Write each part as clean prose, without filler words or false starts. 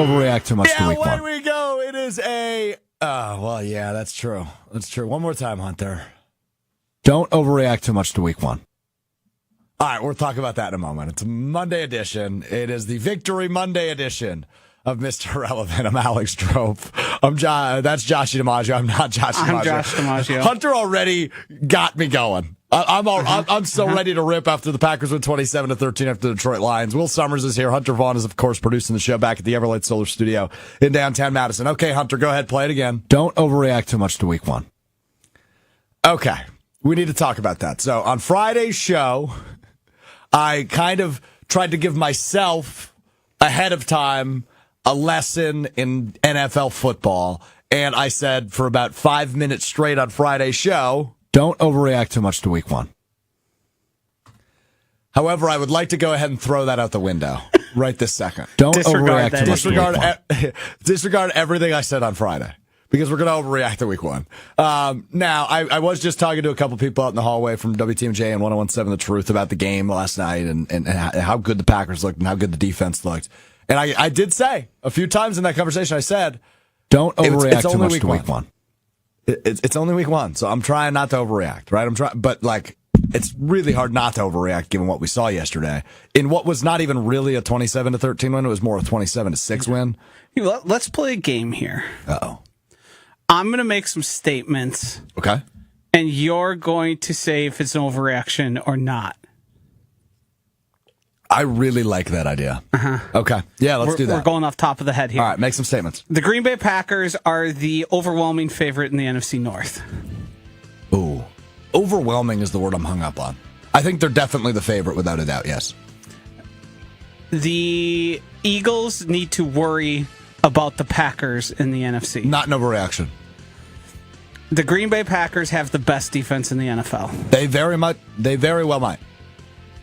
overreact too much to week one. Yeah, away we go. It is a... well, yeah, that's true. That's true. One more time, Hunter. Don't overreact too much to week one. All right, we'll talk about that in a moment. It's a Monday edition. It is the Victory Monday edition of Mr. Relevant. I'm Alex Strouf. That's JOSHY DiMaggio. I'm not Josh DiMaggio. I'm Josh DiMaggio. Hunter already got me going. I'm so ready to rip after the Packers win 27-13 after the Detroit Lions. Will Sommers is here. Hunter Vaughn is, of course, producing the show back at the Everlight Solar Studio in downtown Madison. Okay, Hunter, go ahead. Play it again. Don't overreact too much to week one. Okay, we need to talk about that. So on Friday's show, I kind of tried to give myself ahead of time a lesson in NFL football. And I said for about 5 minutes straight on Friday's show, don't overreact too much to week one. However, I would like to go ahead and throw that out the window right this second. Don't overreact too much to week one. Disregard everything I said on Friday, because we're going to overreact to week one. Now, I was just talking to a couple people out in the hallway from WTMJ and 101.7 The Truth about the game last night and how good the Packers looked and how good the defense looked. And I did say a few times in that conversation, I said, don't overreact too much to week one. It's only week one, so I'm trying not to overreact, right? But like, it's really hard not to overreact given what we saw yesterday in what was not even really a 27-13 win. It was more a 27-6 win. Let's play a game here. Uh-oh. I'm going to make some statements. Okay. And you're going to say if it's an overreaction or not. I really like that idea. Uh-huh. Okay. Yeah, let's do that. We're going off top of the head here. All right, make some statements. The Green Bay Packers are the overwhelming favorite in the NFC North. Ooh. Overwhelming is the word I'm hung up on. I think they're definitely the favorite without a doubt, yes. The Eagles need to worry about the Packers in the NFC. Not an overreaction. The Green Bay Packers have the best defense in the NFL. They very well might.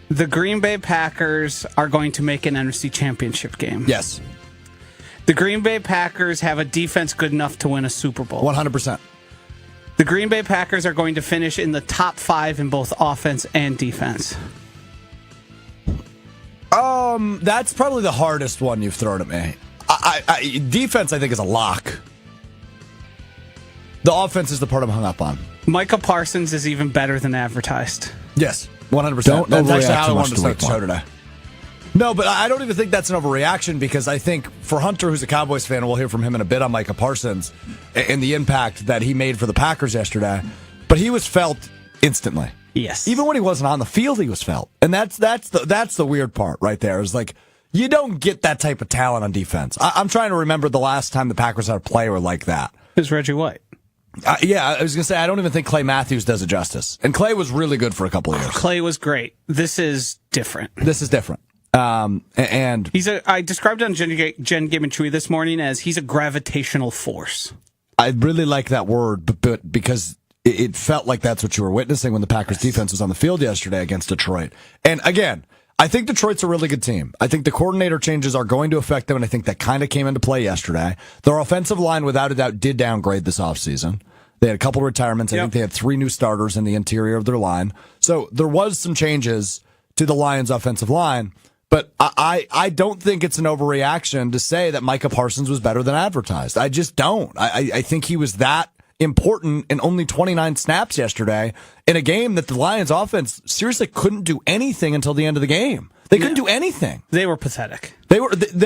The Green Bay Packers are going to make an NFC Championship game. Yes. The Green Bay Packers have a defense good enough to win a Super Bowl. 100%. The Green Bay Packers are going to finish in the top 5 in both offense and defense. That's probably the hardest one you've thrown at me. Defense, I think, is a lock. The offense is the part I'm hung up on. Micah Parsons is even better than advertised. Yes, 100%. Don't That's actually overreact how I too wanted much to to start week the show one. today. No, but I don't even think that's an overreaction, because I think for Hunter, who's a Cowboys fan, and we'll hear from him in a bit on Micah Parsons and the impact that he made for the Packers yesterday, but he was felt instantly. Yes. Even when he wasn't on the field, he was felt. And that's the weird part right there, is like, you don't get that type of talent on defense. I'm trying to remember the last time the Packers had a player like that. It was Reggie White. Yeah, I was going to say, I don't even think Clay Matthews does it justice. And Clay was really good for a couple of years. Clay was great. This is different. This is different. And I described it on Jen Game and Chewy this morning as he's a gravitational force. I really like that word, but because it felt like that's what you were witnessing when the Packers defense was on the field yesterday against Detroit. And again, I think Detroit's a really good team. I think the coordinator changes are going to affect them, and I think that kind of came into play yesterday. Their offensive line, without a doubt, did downgrade this offseason. They had a couple retirements. I think they had 3 new starters in the interior of their line. So there was some changes to the Lions' offensive line, but I don't think it's an overreaction to say that Micah Parsons was better than advertised. I just don't. I think he was that important in only 29 snaps yesterday in a game that the Lions offense seriously couldn't do anything until the end of the game. They couldn't do anything. They were pathetic. They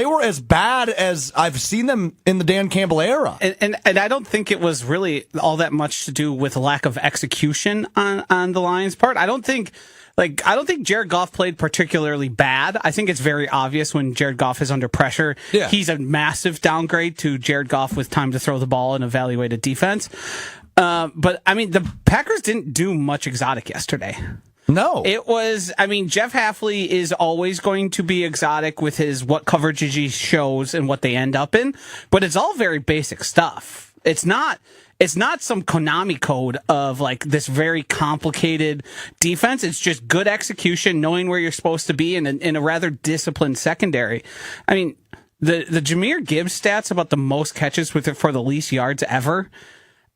were as bad as I've seen them in the Dan Campbell era. And I don't think it was really all that much to do with lack of execution on the Lions' part. I don't think Jared Goff played particularly bad. I think it's very obvious when Jared Goff is under pressure. Yeah. He's a massive downgrade to Jared Goff with time to throw the ball and evaluate a defense. But, I mean, the Packers didn't do much exotic yesterday. No. It was, I mean, Jeff Hafley is always going to be exotic with his what coverage he shows and what they end up in, but it's all very basic stuff. It's not some Konami code of like this very complicated defense. It's just good execution, knowing where you're supposed to be, and in a rather disciplined secondary. I mean, the Jahmyr Gibbs stats about the most catches for the least yards ever.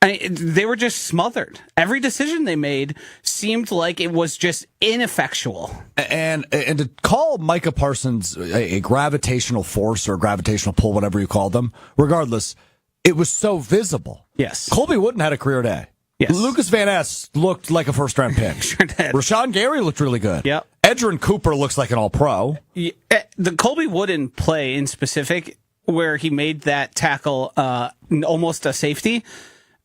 They were just smothered. Every decision they made seemed like it was just ineffectual. And to call Micah Parsons a gravitational force or gravitational pull, whatever you call them, regardless, it was so visible. Yes. Colby Wooden had a career day. Yes. Lucas Van Ness looked like a first-round pick. Sure did. Rashawn Gary looked really good. Yep. Edgerrin Cooper looks like an all-pro. Yeah, the Colby Wooden play in specific, where he made that tackle almost a safety,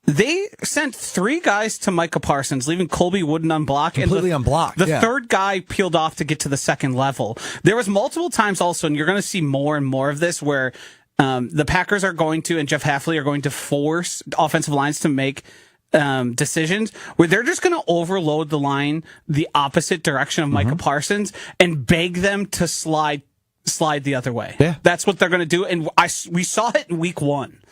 they sent 3 guys to Micah Parsons, leaving Colby Wooden unblocked. Completely unblocked. The third guy peeled off to get to the second level. There was multiple times also, and you're going to see more and more of this, where the Packers are going to, and Jeff Hafley are going to force offensive lines to make decisions where they're just going to overload the line the opposite direction of Micah Parsons and beg them to slide the other way. Yeah. That's what they're going to do. And we saw it in week 1.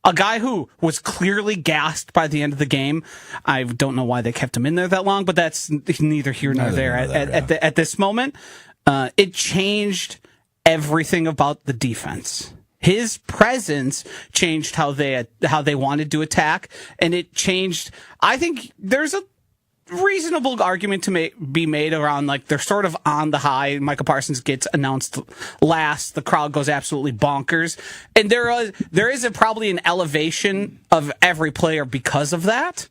A guy who was clearly gassed by the end of the game. I don't know why they kept him in there that long, but that's neither here nor there. At this moment. It changed everything about the defense. His presence changed how they wanted to attack, and it changed. I think there's a reasonable argument to be made around, like, they're sort of on the high. Micah Parsons gets announced last. The crowd goes absolutely bonkers. And there is probably an elevation of every player because of that.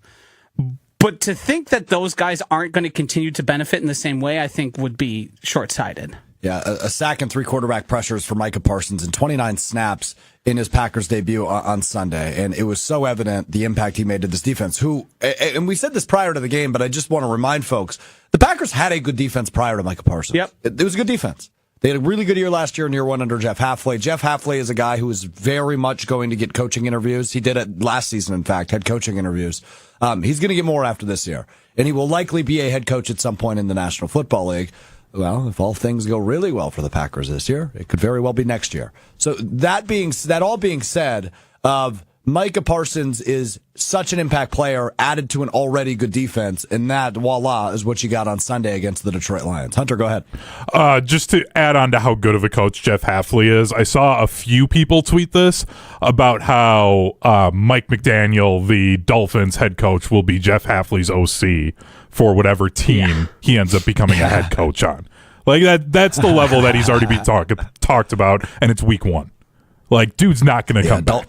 But to think that those guys aren't going to continue to benefit in the same way, I think would be short-sighted. Yeah, a sack and 3 quarterback pressures for Micah Parsons in 29 snaps in his Packers debut on Sunday. And it was so evident the impact he made to this defense, who, and we said this prior to the game, but I just want to remind folks, the Packers had a good defense prior to Micah Parsons. Yep. It was a good defense. They had a really good year last year in year 1 under Jeff Hafley. Jeff Hafley is a guy who is very much going to get coaching interviews. He did it last season, in fact, had coaching interviews. He's going to get more after this year. And he will likely be a head coach at some point in the National Football League. Well, if all things go really well for the Packers this year, it could very well be next year. So that all being said, Micah Parsons is such an impact player added to an already good defense, and that, voila, is what you got on Sunday against the Detroit Lions. Hunter, go ahead. Just to add on to how good of a coach Jeff Hafley is, I saw a few people tweet this about how Mike McDaniel, the Dolphins head coach, will be Jeff Hafley's OC for whatever team he ends up becoming a head coach on. Like, that's the level that he's already been talked about, and it's week 1. Like, dude's not going to come back.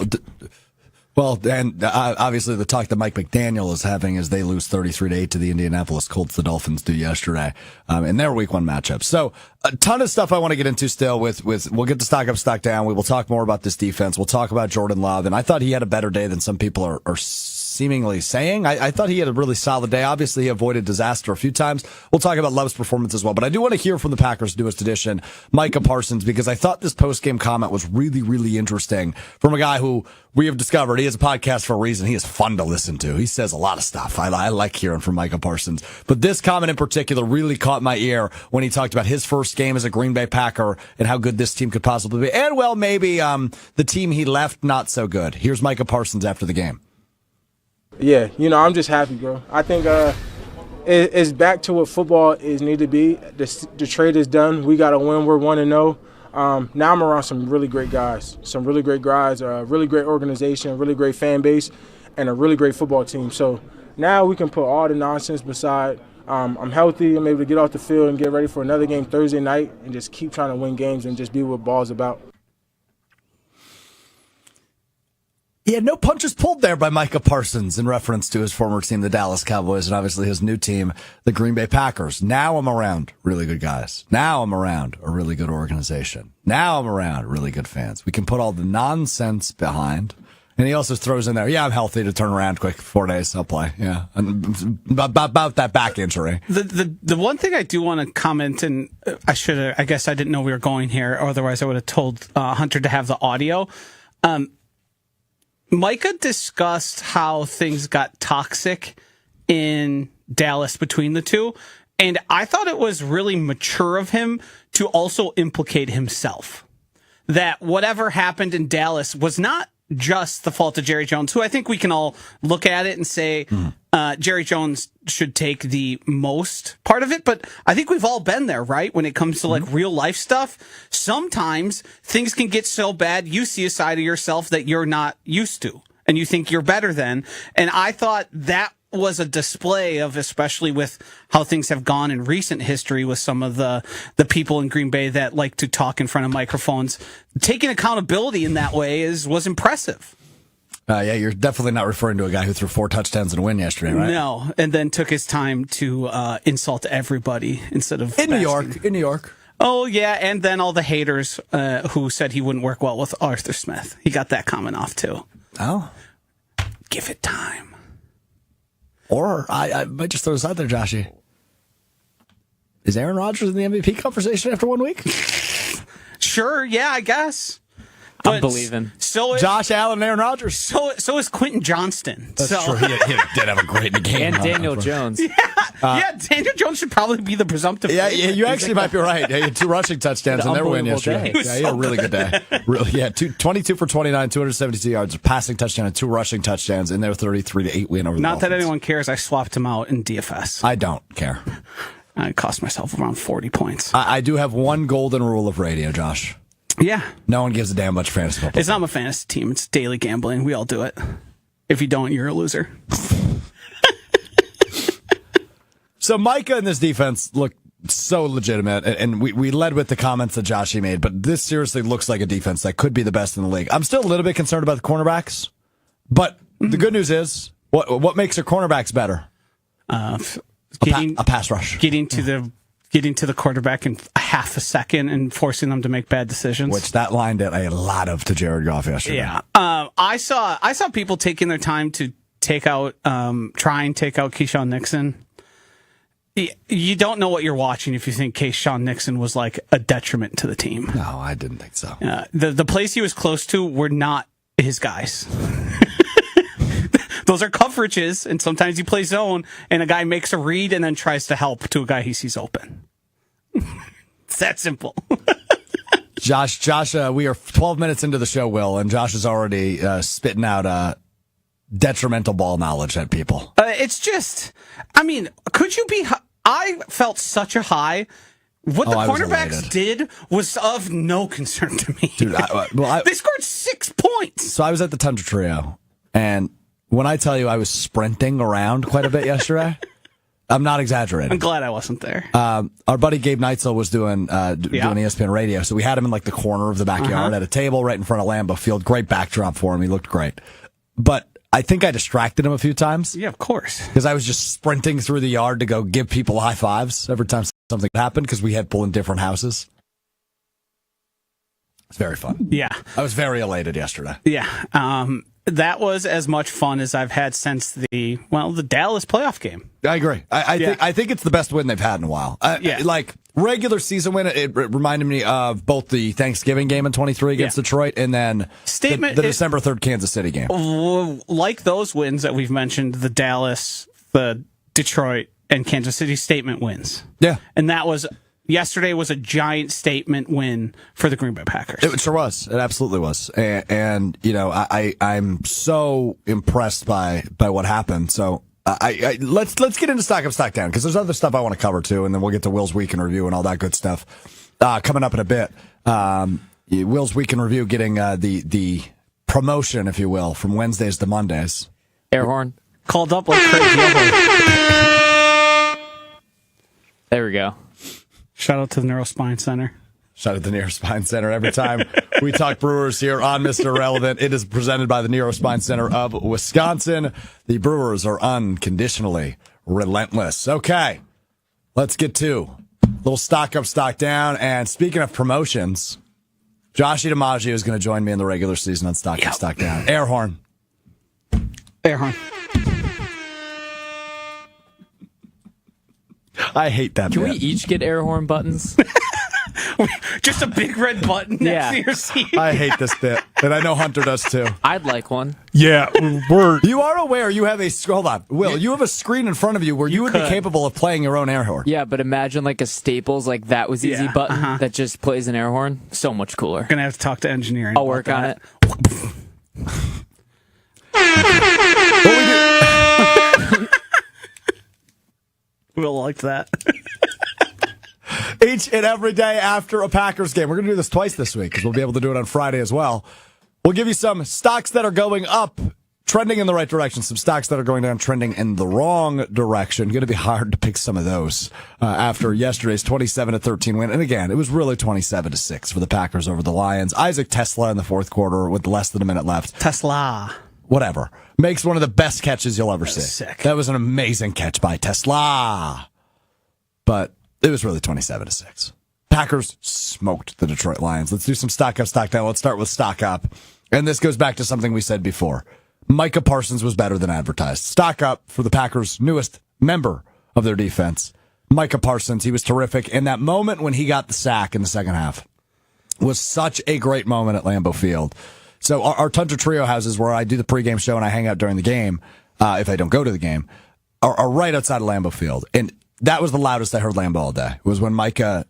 Well, and obviously the talk that Mike McDaniel is having is they lose 33-8 to the Indianapolis Colts. The Dolphins do yesterday in their Week 1 matchup. So a ton of stuff I want to get into still. With we'll get to stock up, stock down. We will talk more about this defense. We'll talk about Jordan Love, and I thought he had a better day than some people are seemingly saying. I thought he had a really solid day. Obviously, he avoided disaster a few times. We'll talk about Love's performance as well. But I do want to hear from the Packers' newest addition, Micah Parsons, because I thought this post-game comment was really, really interesting from a guy who we have discovered he has a podcast for a reason. He is fun to listen to. He says a lot of stuff. I like hearing from Micah Parsons. But this comment in particular really caught my ear when he talked about his first game as a Green Bay Packer and how good this team could possibly be. And, well, maybe the team he left not so good. Here's Micah Parsons after the game. Yeah, I'm just happy, bro. I think it's back to what football is need to be. The trade is done. We got to win. We're 1-0. Now I'm around some really great guys, a really great organization, a really great fan base, and a really great football team. So now we can put all the nonsense beside. I'm healthy. I'm able to get off the field and get ready for another game Thursday night and just keep trying to win games and just be what ball's about. Yeah, no punches pulled there by Micah Parsons in reference to his former team, the Dallas Cowboys, and obviously his new team, the Green Bay Packers. Now I'm around really good guys. Now I'm around a really good organization. Now I'm around really good fans. We can put all the nonsense behind. And he also throws in there, yeah, I'm healthy to turn around quick. 4 days, I'll play. Yeah, and about that back injury. The one thing I do want to comment, and I guess I didn't know we were going here, or otherwise I would have told Hunter to have the audio. Micah discussed how things got toxic in Dallas between the two, and I thought it was really mature of him to also implicate himself. That whatever happened in Dallas was not just the fault of Jerry Jones, who I think we can all look at it and say Jerry Jones should take the most part of it. But I think we've all been there, right? When it comes to like real life stuff, sometimes things can get so bad you see a side of yourself that you're not used to. and you think you're better than. And I thought that was a display of, especially with how things have gone in recent history with some of the people in Green Bay that like to talk in front of microphones, taking accountability in that way was impressive. Yeah, you're definitely not referring to a guy who threw 4 touchdowns in a win yesterday, right? No, and then took his time to insult everybody instead of in New York. In New York. Oh yeah, and then all the haters who said he wouldn't work well with Arthur Smith. He got that comment off too. Oh, give it time. Or I might just throw this out there, Joshy. Is Aaron Rodgers in the MVP conversation after 1 week? Sure, yeah, I guess. I'm believing. So Josh Allen and Aaron Rodgers. So is Quentin Johnston. That's true. He did have a great game. And Daniel Jones. Yeah, Daniel Jones should probably be the presumptive. Yeah, you actually might be right. He had 2 rushing touchdowns in their win yesterday. He had a really good day. Really, 22 for 29, 272 yards, passing touchdown, and 2 rushing touchdowns in their 33-8 win over the Not that Dolphins. anyone cares. I swapped him out in DFS. I don't care. I cost myself around 40 points. I do have one golden rule of radio, Josh. Yeah. No one gives a damn much fantasy football. It's not my fantasy team. It's daily gambling. We all do it. If you don't, you're a loser. So Micah and this defense look so legitimate, and we led with the comments that Joshy made, but this seriously looks like a defense that could be the best in the league. I'm still a little bit concerned about the cornerbacks, but the good news is, what makes their cornerbacks better? A pass rush. Getting to the quarterback in a half a second and forcing them to make bad decisions. Which that line did a lot of to Jared Goff yesterday. Yeah. I saw people taking their time to try and take out Keyshawn Nixon. You don't know what you're watching if you think Keyshawn Nixon was like a detriment to the team. No, I didn't think so. The plays he was close to were not his guys. Those are coverages, and sometimes he plays zone, and a guy makes a read and then tries to help to a guy he sees open. It's that simple. Josh, we are 12 minutes into the show, Will, and Josh is already spitting out detrimental ball knowledge at people. It's just, I mean, could you be? I felt such a high. What the cornerbacks did was of no concern to me. Dude, they scored 6 points. So I was at the Tundra Trio, and when I tell you I was sprinting around quite a bit yesterday, I'm not exaggerating. I'm glad I wasn't there. Our buddy Gabe Neitzel was doing ESPN radio, so we had him in like the corner of the backyard at a table right in front of Lambeau Field. Great backdrop for him. He looked great. But I think I distracted him a few times. Yeah, of course. Because I was just sprinting through the yard to go give people high fives every time something happened because we had people in different houses. It's very fun. Yeah. I was very elated yesterday. Yeah. That was as much fun as I've had since the Dallas playoff game. I agree. I think it's the best win they've had in a while. Like regular season win, it reminded me of both the Thanksgiving game in 23 against Detroit and then the December 3rd Kansas City game. Like those wins that we've mentioned, the Dallas, the Detroit, and Kansas City statement wins. Yeah. And yesterday was a giant statement win for the Green Bay Packers. It sure was. It absolutely was. And you know, I'm so impressed by what happened. So let's get into stock up, stock down, because there's other stuff I want to cover too, and then we'll get to Will's Week in Review and all that good stuff coming up in a bit. Will's Week in Review getting the promotion, if you will, from Wednesdays to Mondays. Air horn. Called up like crazy. There we go. Shout out to the Neurospine Center. Shout out to the Neurospine Center. Every time we talk Brewers here on Mr. Relevant, it is presented by the Neurospine Center of Wisconsin. The Brewers are unconditionally relentless. Okay, let's get to a little stock up, stock down. And speaking of promotions, JOSHY DiMaggio is going to join me in the regular season on stock up, stock down. Air horn. Air horn. I hate that. Can we each get air horn buttons? Just a big red button next to your seat. I hate this bit, and I know Hunter does too. I'd like one. Yeah, You are aware you have hold on, Will. You have a screen in front of you where you would be capable of playing your own air horn. Yeah, but imagine like a Staples, like that was easy button that just plays an air horn. So much cooler. Gonna have to talk to engineering. I'll work on it. What we do? Will like that. Each and every day after a Packers game. We're going to do this twice this week because we'll be able to do it on Friday as well. We'll give you some stocks that are going up trending in the right direction. Some stocks that are going down, trending in the wrong direction. Going to be hard to pick some of those after yesterday's 27-13 win. And again, it was really 27-6 for the Packers over the Lions. Isaac Tesla in the fourth quarter with less than a minute left. Tesla. Whatever. Makes one of the best catches you'll ever see. Sick. That was an amazing catch by Tesla. But it was really 27-6. Packers smoked the Detroit Lions. Let's do some stock up, stock down. Let's start with stock up. And this goes back to something we said before. Micah Parsons was better than advertised. Stock up for the Packers' newest member of their defense. Micah Parsons, he was terrific. And that moment when he got the sack in the second half was such a great moment at Lambeau Field. So our Hunter Trio houses where I do the pregame show and I hang out during the game, if I don't go to the game, are right outside of Lambeau Field. And that was the loudest I heard Lambeau all day. It was when Micah,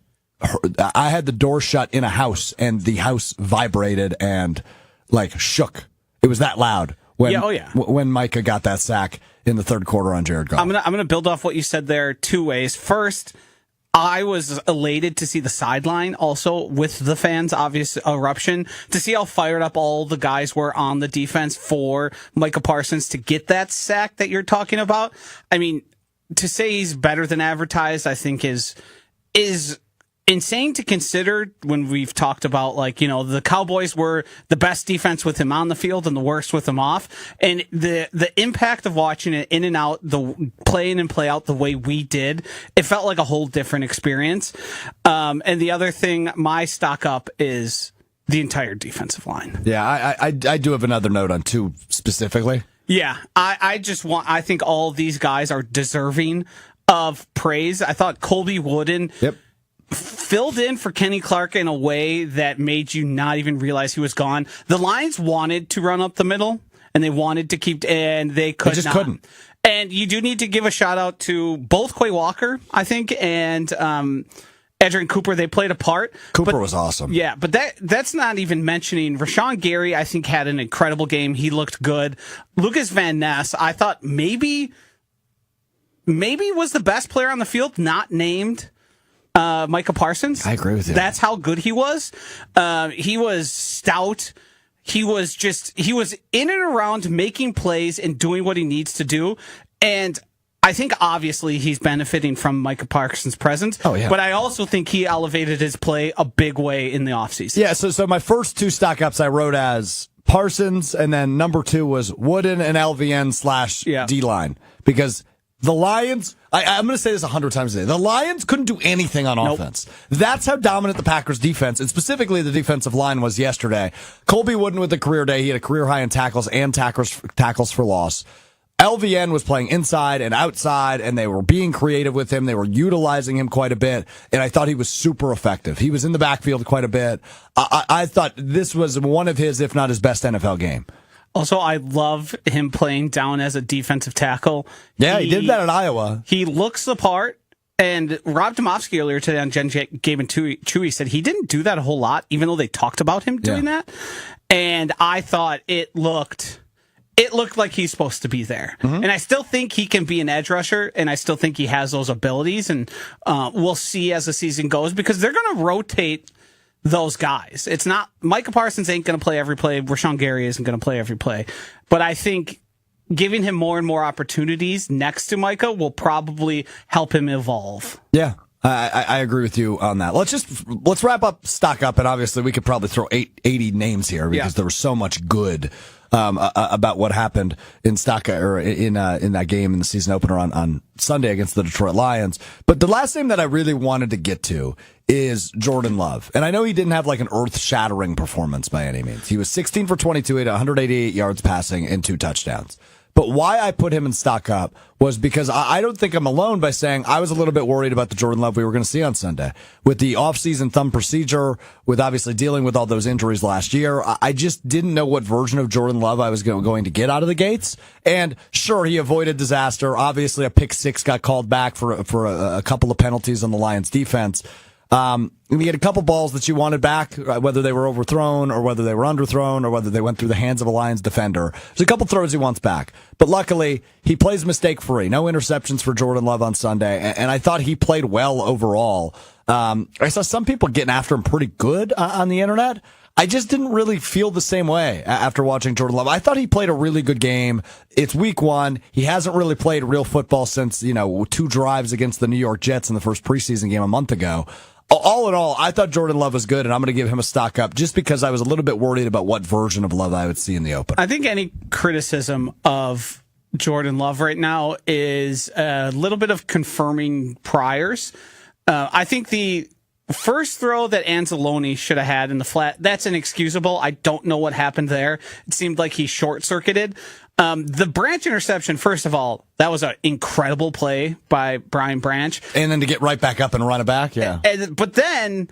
I had the door shut in a house and the house vibrated and like shook. It was that loud. When Micah got that sack in the third quarter on Jared Goff. I'm gonna build off what you said there two ways. First, I was elated to see the sideline also with the fans' obvious eruption, to see how fired up all the guys were on the defense for Micah Parsons to get that sack that you're talking about. I mean, to say he's better than advertised, I think is insane to consider when we've talked about, like, you know, the Cowboys were the best defense with him on the field and the worst with him off. And the impact of watching it in and out, the play in and play out the way we did, it felt like a whole different experience. And the other thing, my stock up is the entire defensive line. Yeah, I do have another note on two specifically. Yeah, I think all these guys are deserving of praise. I thought Colby Wooden filled in for Kenny Clark in a way that made you not even realize he was gone. The Lions wanted to run up the middle, and they wanted to keep, and they couldn't. And you do need to give a shout out to both Quay Walker, I think, and Adrian Cooper. They played a part. Cooper was awesome. Yeah, but that's not even mentioning Rashawn Gary. I think had an incredible game. He looked good. Lucas Van Ness, I thought maybe was the best player on the field, not named Micah Parsons. I agree with you. That's how good he was. He was stout. He was in and around making plays and doing what he needs to do. And I think obviously he's benefiting from Micah Parsons' presence. Oh, yeah. But I also think he elevated his play a big way in the offseason. Yeah, so my first two stock ups I wrote as Parsons, and then number two was Wooden and LVN / D-line. Because the Lions, I'm going to say this 100 times a day, the Lions couldn't do anything on offense. That's how dominant the Packers defense, and specifically the defensive line, was yesterday. Colby Wooden with a career day. He had a career high in tackles and tackles for loss. LVN was playing inside and outside, and they were being creative with him. They were utilizing him quite a bit, and I thought he was super effective. He was in the backfield quite a bit. I thought this was one of his, if not his best NFL game. Also, I love him playing down as a defensive tackle. Yeah, he did that at Iowa. He looks the part. And Rob Domofsky earlier today on Jen Gabe and Chewy said he didn't do that a whole lot, even though they talked about him doing that. And I thought it looked like he's supposed to be there. Mm-hmm. And I still think he can be an edge rusher, and I still think he has those abilities. And we'll see as the season goes, because they're going to rotate those guys. It's not, Micah Parsons ain't going to play every play. Rashawn Gary isn't going to play every play. But I think giving him more and more opportunities next to Micah will probably help him evolve. Yeah, I agree with you on that. Let's wrap up stock up, and obviously we could probably throw 80 names here because there was so much good about what happened in stock or in that game in the season opener on Sunday against the Detroit Lions. But the last name that I really wanted to get to is Jordan Love. And I know he didn't have like an earth-shattering performance by any means. He was 16 for 22, 188 yards passing and 2 touchdowns. But why I put him in stock up was because I don't think I'm alone by saying I was a little bit worried about the Jordan Love we were going to see on Sunday. With the offseason thumb procedure, with obviously dealing with all those injuries last year, I just didn't know what version of Jordan Love I was going to get out of the gates. And sure, he avoided disaster. Obviously, a pick 6 got called back for a couple of penalties on the Lions defense. We had a couple balls that you wanted back, whether they were overthrown or whether they were underthrown or whether they went through the hands of a Lions defender. There's a couple throws he wants back. But luckily, he plays mistake-free. No interceptions for Jordan Love on Sunday. And I thought he played well overall. I saw some people getting after him pretty good on the internet. I just didn't really feel the same way after watching Jordan Love. I thought he played a really good game. It's week 1. He hasn't really played real football since, 2 drives against the New York Jets in the first preseason game a month ago. All in all, I thought Jordan Love was good, and I'm going to give him a stock up just because I was a little bit worried about what version of Love I would see in the open. I think any criticism of Jordan Love right now is a little bit of confirming priors. I think the first throw that Anzalone should have had in the flat, that's inexcusable. I don't know what happened there. It seemed like he short-circuited. The Branch interception, first of all, that was an incredible play by Brian Branch. And then to get right back up and run it back, yeah. But then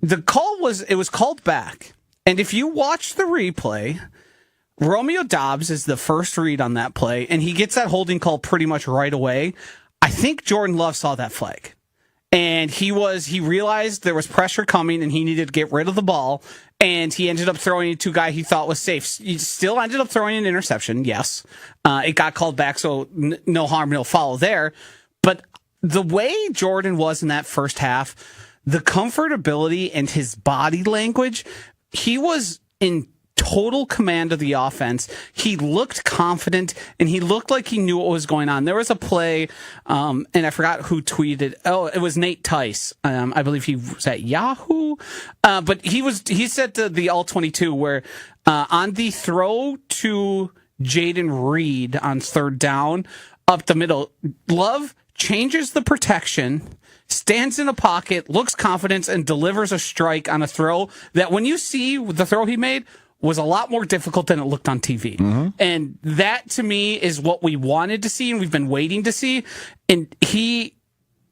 the call was called back. And if you watch the replay, Romeo Doubs is the first read on that play, and he gets that holding call pretty much right away. I think Jordan Love saw that flag. And he realized there was pressure coming and he needed to get rid of the ball. And he ended up throwing it to a guy he thought was safe. He still ended up throwing an interception, yes. It got called back, so no harm, no foul there. But the way Jordan was in that first half, the comfortability and his body language, he was in total command of the offense. He looked confident, and he looked like he knew what was going on. There was a play, and I forgot who tweeted. Oh, it was Nate Tice. I believe he was at Yahoo. But he said to the All-22 where on the throw to Jaden Reed on third down, up the middle, Love changes the protection, stands in a pocket, looks confident, and delivers a strike on a throw that when you see the throw he made was a lot more difficult than it looked on TV. Mm-hmm. And that, to me, is what we wanted to see and we've been waiting to see. And he,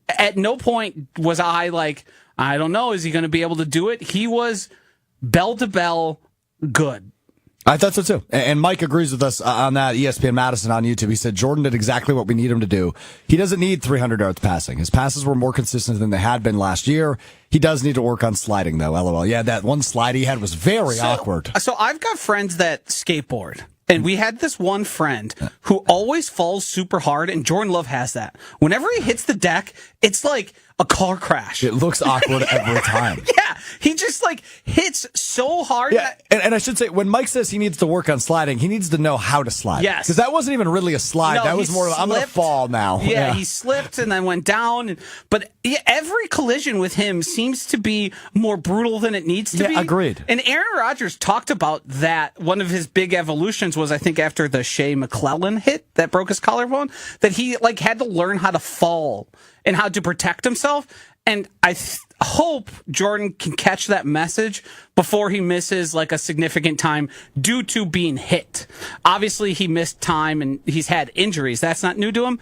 at no point was I like, I don't know, is he going to be able to do it? He was bell to bell good. I thought so too. And Mike agrees with us on that. ESPN Madison on YouTube. He said Jordan did exactly what we need him to do. He doesn't need 300 yards passing. His passes were more consistent than they had been last year. He does need to work on sliding though. LOL. Yeah, that one slide he had was very awkward. So I've got friends that skateboard. And we had this one friend who always falls super hard, and Jordan Love has that. Whenever he hits the deck, it's like a car crash. It looks awkward every time. Yeah, he just like hits so hard. Yeah, and I should say, when Mike says he needs to work on sliding, he needs to know how to slide. Yes. Because that wasn't even really a slide. No, that was more of, I'm going to fall now. Yeah, he slipped and then went down. But every collision with him seems to be more brutal than it needs to be. Agreed. And Aaron Rodgers talked about that. One of his big evolutions was, I think, after the Shea McClellan hit that broke his collarbone, that he like had to learn how to fall and how to protect himself. And I hope Jordan can catch that message before he misses like a significant time due to being hit. Obviously, he missed time and he's had injuries. That's not new to him.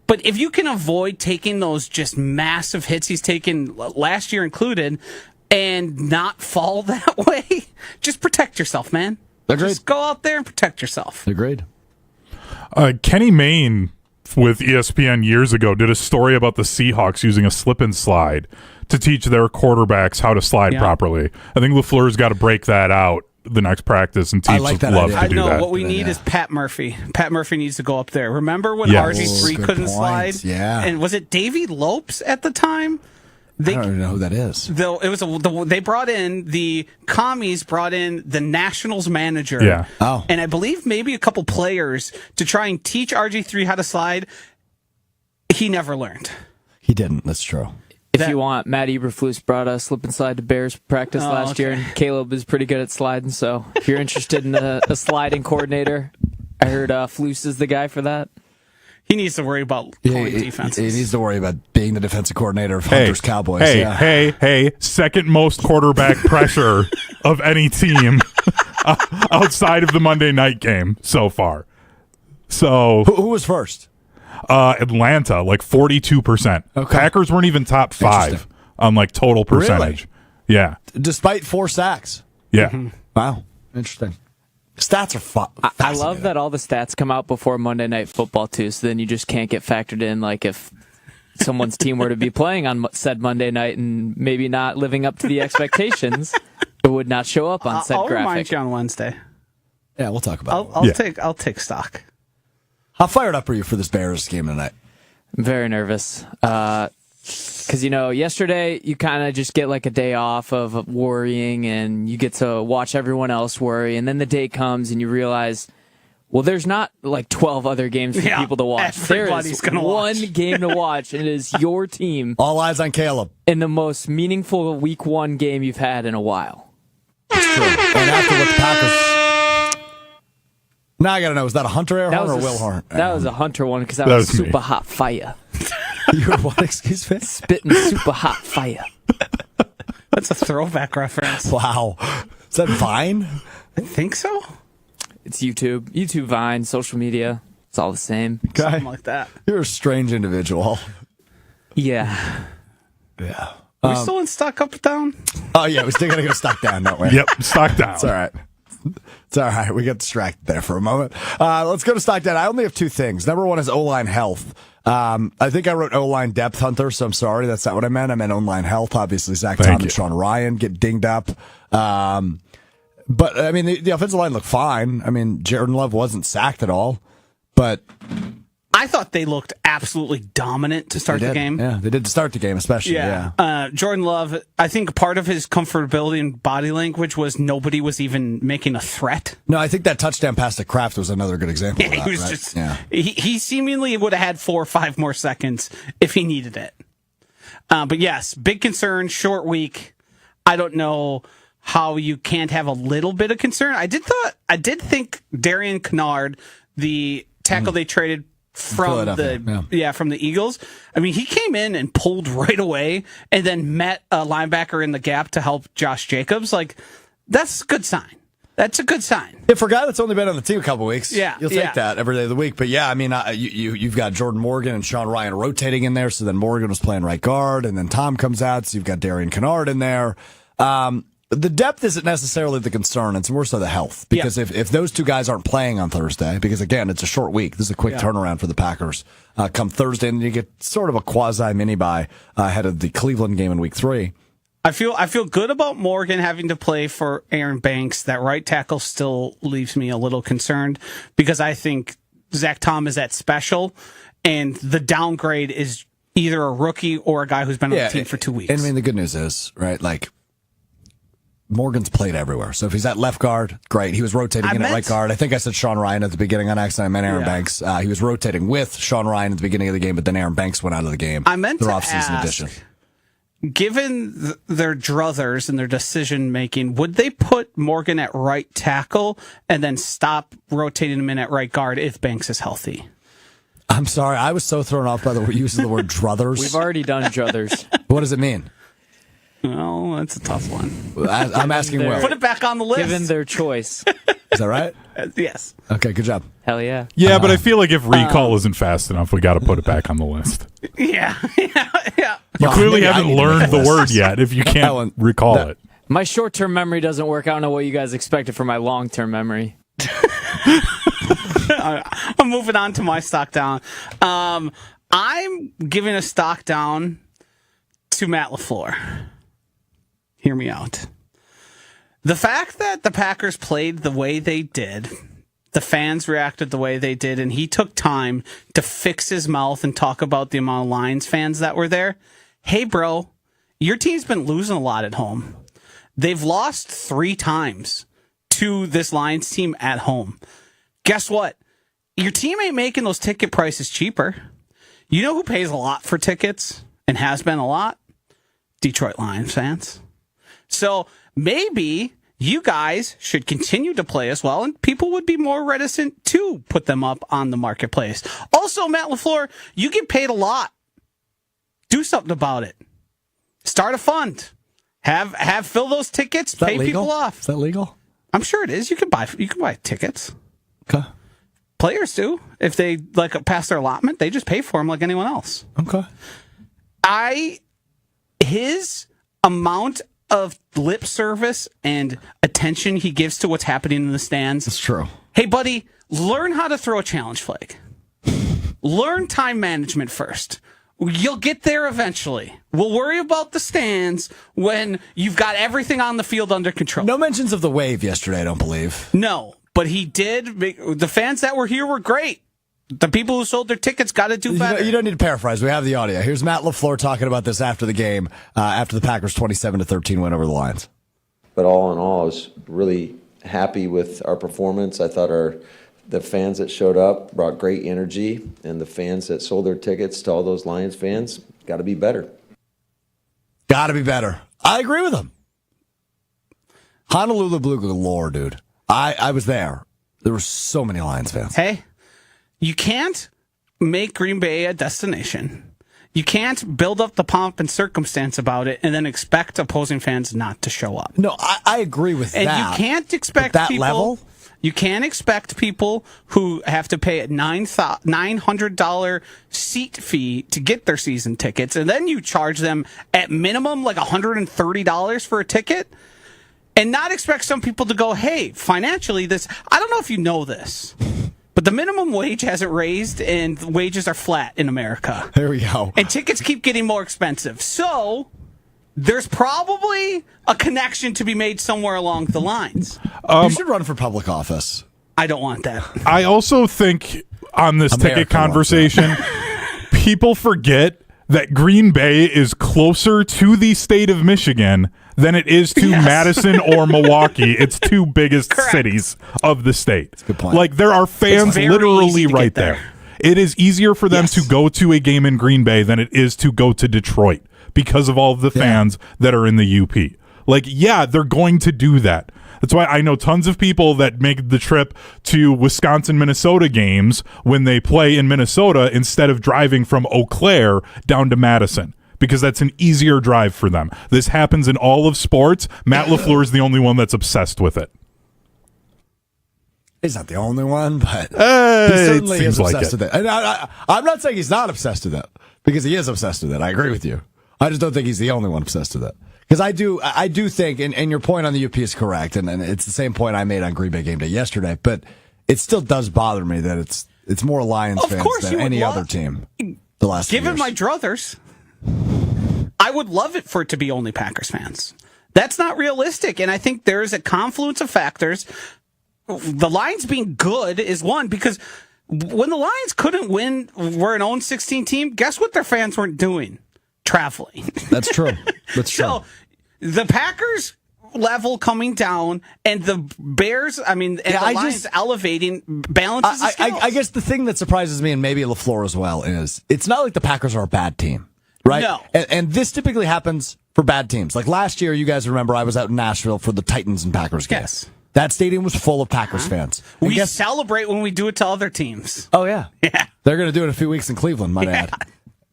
But if you can avoid taking those just massive hits he's taken last year included and not fall that way, just protect yourself, man. Agreed. Just go out there and protect yourself. Agreed. Kenny Mayne with ESPN years ago did a story about the Seahawks using a slip and slide to teach their quarterbacks how to slide properly. I think LaFleur's got to break that out the next practice and teach Love to do that. I know what we need is Pat Murphy. Pat Murphy needs to go up there. Remember when RG3 couldn't slide? Yeah. And was it Davey Lopes at the time? I don't even know who that is. Though it was they brought in the commies, brought in the Nationals manager, and I believe maybe a couple players to try and teach RG3 how to slide. He never learned. He didn't. That's true. If you want, Matt Eberflus brought a slip and slide to Bears practice last year, and Caleb is pretty good at sliding. So if you're interested in a sliding coordinator, I heard Flus is the guy for that. He needs to worry about calling defenses. He needs to worry about being the defensive coordinator of Hunter's Cowboys. Hey, second most quarterback pressure of any team outside of the Monday night game so far. So who was first? Atlanta, like 42%. Okay. Packers weren't even top 5 on like total percentage. Really? Yeah. Despite 4 sacks. Yeah. Mm-hmm. Wow. Interesting. Stats are fun. I love that all the stats come out before Monday Night Football, too, so then you just can't get factored in. Like if someone's team were to be playing on said Monday night and maybe not living up to the expectations, it would not show up on said graphic. I'll remind you on Wednesday. Yeah, we'll talk about it. I'll take stock. How fired up are you for this Bears game tonight? I'm very nervous. Because, yesterday you kind of just get like a day off of worrying and you get to watch everyone else worry. And then the day comes and you realize, well, there's not like 12 other games for people to watch. There is one game to watch, and it is your team. All eyes on Caleb. In the most meaningful week 1 game you've had in a while. That's true. And after what the Packers... Now I got to know, is that a Hunter air horn or Will horn? That was a Hunter one because that was super hot fire. You were what, excuse me? Spitting super hot fire. That's a throwback reference. Wow. Is that Vine? I think so. It's YouTube, Vine, social media. It's all the same. Okay. Something like that. You're a strange individual. Yeah. Yeah. We're still in stock up down? Oh, yeah. We're still going to go stock down, don't we? Yep, stock down. It's all right. It's all right. We got distracted there for a moment. Let's go to stock down. I only have 2 things. Number 1 is O-line health. I think I wrote O-line depth, Hunter, so I'm sorry. That's not what I meant. I meant O-line health. Obviously, Zach Tom and Sean Ryan get dinged up. But, I mean, the offensive line looked fine. I mean, Jordan Love wasn't sacked at all. But I thought they looked absolutely dominant to start the game. Yeah, they did to start the game, especially. Yeah. Jordan Love, I think part of his comfortability and body language was nobody was even making a threat. No, I think that touchdown pass to Kraft was another good example of that. He was right? just, yeah. he seemingly would have had 4 or 5 more seconds if he needed it. But yes, big concern, short week. I don't know how you can't have a little bit of concern. I did think Darian Kennard, the tackle they traded from the Eagles. I mean, he came in and pulled right away and then met a linebacker in the gap to help Josh Jacobs. Like, that's a good sign. That's a good sign. Yeah, for a guy that's only been on the team a couple weeks, you'll take that every day of the week. But yeah, I mean, you've got Jordan Morgan and Sean Ryan rotating in there. So then Morgan was playing right guard, and then Tom comes out. So you've got Darian Kennard in there. The depth isn't necessarily the concern. It's more so the health. Because if those 2 guys aren't playing on Thursday, because again, it's a short week. This is a quick turnaround for the Packers. Come Thursday, and you get sort of a quasi mini bye ahead of the Cleveland game in week 3. I feel good about Morgan having to play for Aaron Banks. That right tackle still leaves me a little concerned because I think Zach Tom is that special, and the downgrade is either a rookie or a guy who's been on the team for 2 weeks. And I mean, the good news is, right, like, Morgan's played everywhere. So if he's at left guard, great. He was rotating at right guard. I think I said Sean Ryan at the beginning on accident. I meant Aaron Banks. He was rotating with Sean Ryan at the beginning of the game, but then Aaron Banks went out of the game. I meant their to off-season ask, addition. Given their druthers and their decision making, would they put Morgan at right tackle and then stop rotating him in at right guard if Banks is healthy? I'm sorry. I was so thrown off by the use of the word druthers. We've already done druthers. What does it mean? Well, that's a tough one. I'm asking Will. Put it back on the list. Given their choice. Is that right? Yes. Okay, good job. Hell yeah. Yeah, but I feel like if recall isn't fast enough, we got to put it back on the list. Yeah. You clearly haven't learned the word yet if you can't recall it. My short-term memory doesn't work. I don't know what you guys expected for my long-term memory. I'm moving on to my stock down. I'm giving a stock down to Matt LaFleur. Hear me out. The fact that the Packers played the way they did, the fans reacted the way they did, and he took time to fix his mouth and talk about the amount of Lions fans that were there. Hey, bro, your team's been losing a lot at home. They've lost 3 times to this Lions team at home. Guess what? Your team ain't making those ticket prices cheaper. You know who pays a lot for tickets and has been a lot? Detroit Lions fans. So maybe you guys should continue to play as well, and people would be more reticent to put them up on the marketplace. Also, Matt LaFleur, you get paid a lot. Do something about it. Start a fund. Have fill those tickets. Pay people off. Is that legal? I'm sure it is. You can buy tickets. Okay. Players do. If they pass their allotment, they just pay for them like anyone else. Okay. His amount of lip service and attention he gives to what's happening in the stands. That's true. Hey, buddy, learn how to throw a challenge flag. Learn time management first. You'll get there eventually. We'll worry about the stands when you've got everything on the field under control. No mentions of the wave yesterday, I don't believe. No, but he did. The fans that were here were great. The people who sold their tickets got to do better. You don't need to paraphrase. We have the audio. Here's Matt LaFleur talking about this after the game, after the Packers' 27-13 win over the Lions. But all in all, I was really happy with our performance. I thought the fans that showed up brought great energy, and the fans that sold their tickets to all those Lions fans got to be better. Got to be better. I agree with him. Honolulu Blue galore, dude. I was there. There were so many Lions fans. Hey, you can't make Green Bay a destination. You can't build up the pomp and circumstance about it and then expect opposing fans not to show up. No, I agree with and that. And you can't expect that people, level? You can't expect people who have to pay a $900 seat fee to get their season tickets, and then you charge them at minimum like $130 for a ticket, and not expect some people to go, hey, financially, this, I don't know if you know this, but the minimum wage hasn't raised and wages are flat in America. There we go. And tickets keep getting more expensive. So there's probably a connection to be made somewhere along the lines. You should run for public office. I don't want that. I also think on this ticket conversation, people forget that Green Bay is closer to the state of Michigan than it is to Madison or Milwaukee. It's two biggest cities of the state. That's a good point. Like, there are fans literally right there. It is easier for them to go to a game in Green Bay than it is to go to Detroit because of all of the fans that are in the UP. Like, yeah, they're going to do that. That's why I know tons of people that make the trip to Wisconsin-Minnesota games when they play in Minnesota instead of driving from Eau Claire down to Madison, because that's an easier drive for them. This happens in all of sports. Matt LaFleur is the only one that's obsessed with it. He's not the only one, but he certainly is obsessed with it. And I'm not saying he's not obsessed with it, because he is obsessed with it. I agree with you. I just don't think he's the only one obsessed with it. Because I do think, and your point on the UP is correct, and it's the same point I made on Green Bay game day yesterday, but it still does bother me that it's more Lions fans than any other team the last few years. Given my druthers, I would love it for it to be only Packers fans. That's not realistic, and I think there is a confluence of factors. The Lions being good is one, because when the Lions couldn't win, were an 0-16 team, guess what their fans weren't doing? Traveling. That's true. That's true. So the Packers level coming down and the Bears, the Lions elevating balances the scales. I guess the thing that surprises me, and maybe LaFleur as well, is it's not like the Packers are a bad team, right? No. And this typically happens for bad teams. Like last year, you guys remember I was out in Nashville for the Titans and Packers game. Yes. That stadium was full of Packers fans. We celebrate when we do it to other teams. Oh, yeah. Yeah. They're going to do it in a few weeks in Cleveland, might add.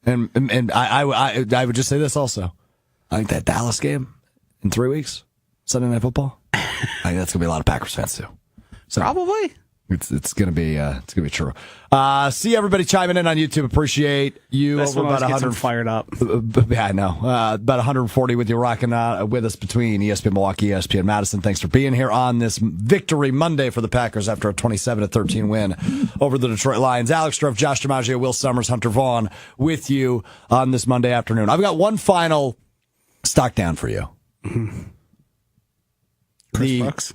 And I would just say this also. I think that Dallas game in 3 weeks, Sunday Night Football, I think that's gonna be a lot of Packers fans too. So probably it's gonna be true. See everybody chiming in on YouTube. Appreciate you. That's over about 100 fired up. Yeah, I know. About 140 with you rocking with us between ESPN Milwaukee, ESPN Madison. Thanks for being here on this Victory Monday for the Packers after a 27-13 win over the Detroit Lions. Alex Strouf, Josh DiMaggio, Will Sommers, Hunter Vaughn with you on this Monday afternoon. I've got one final stock down for you. Mm-hmm. Chris Brooks.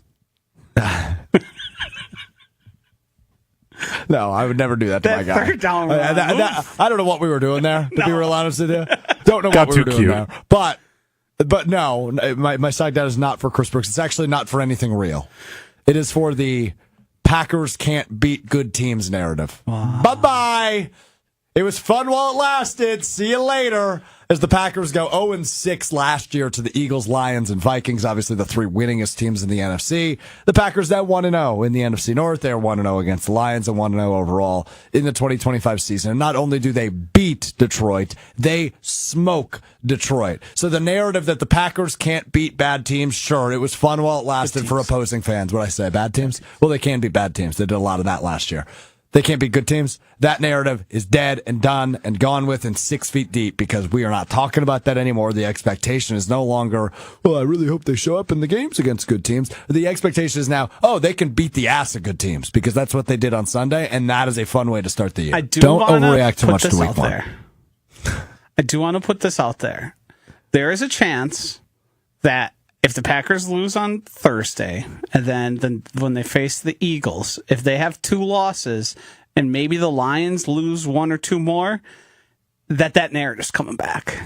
No, I would never do that to my guy. Third down I don't know what we were doing there, to be real honest with you. Don't know Got what we were too doing cute. there. But no, my side down is not for Chris Brooks. It's actually not for anything real. It is for the Packers can't beat good teams narrative. Wow. Bye-bye. It was fun while it lasted. See you later. As the Packers go 0-6 last year to the Eagles, Lions, and Vikings, obviously the three winningest teams in the NFC. The Packers now 1-0 in the NFC North. They're 1-0 against the Lions and 1-0 overall in the 2025 season. And not only do they beat Detroit, they smoke Detroit. So the narrative that the Packers can't beat bad teams, sure, it was fun while it lasted for opposing fans. What I say, bad teams? Well, they can beat bad teams. They did a lot of that last year. They can't beat good teams. That narrative is dead and done and gone with and 6 feet deep, because we are not talking about that anymore. The expectation is no longer, well, I really hope they show up in the games against good teams. The expectation is now, oh, they can beat the ass of good teams, because that's what they did on Sunday, and that is a fun way to start the year. Don't overreact too much to week one. I do want to put this out there. There is a chance that if the Packers lose on Thursday, and then when they face the Eagles, if they have 2 losses and maybe the Lions lose one or two more, that narrative's coming back.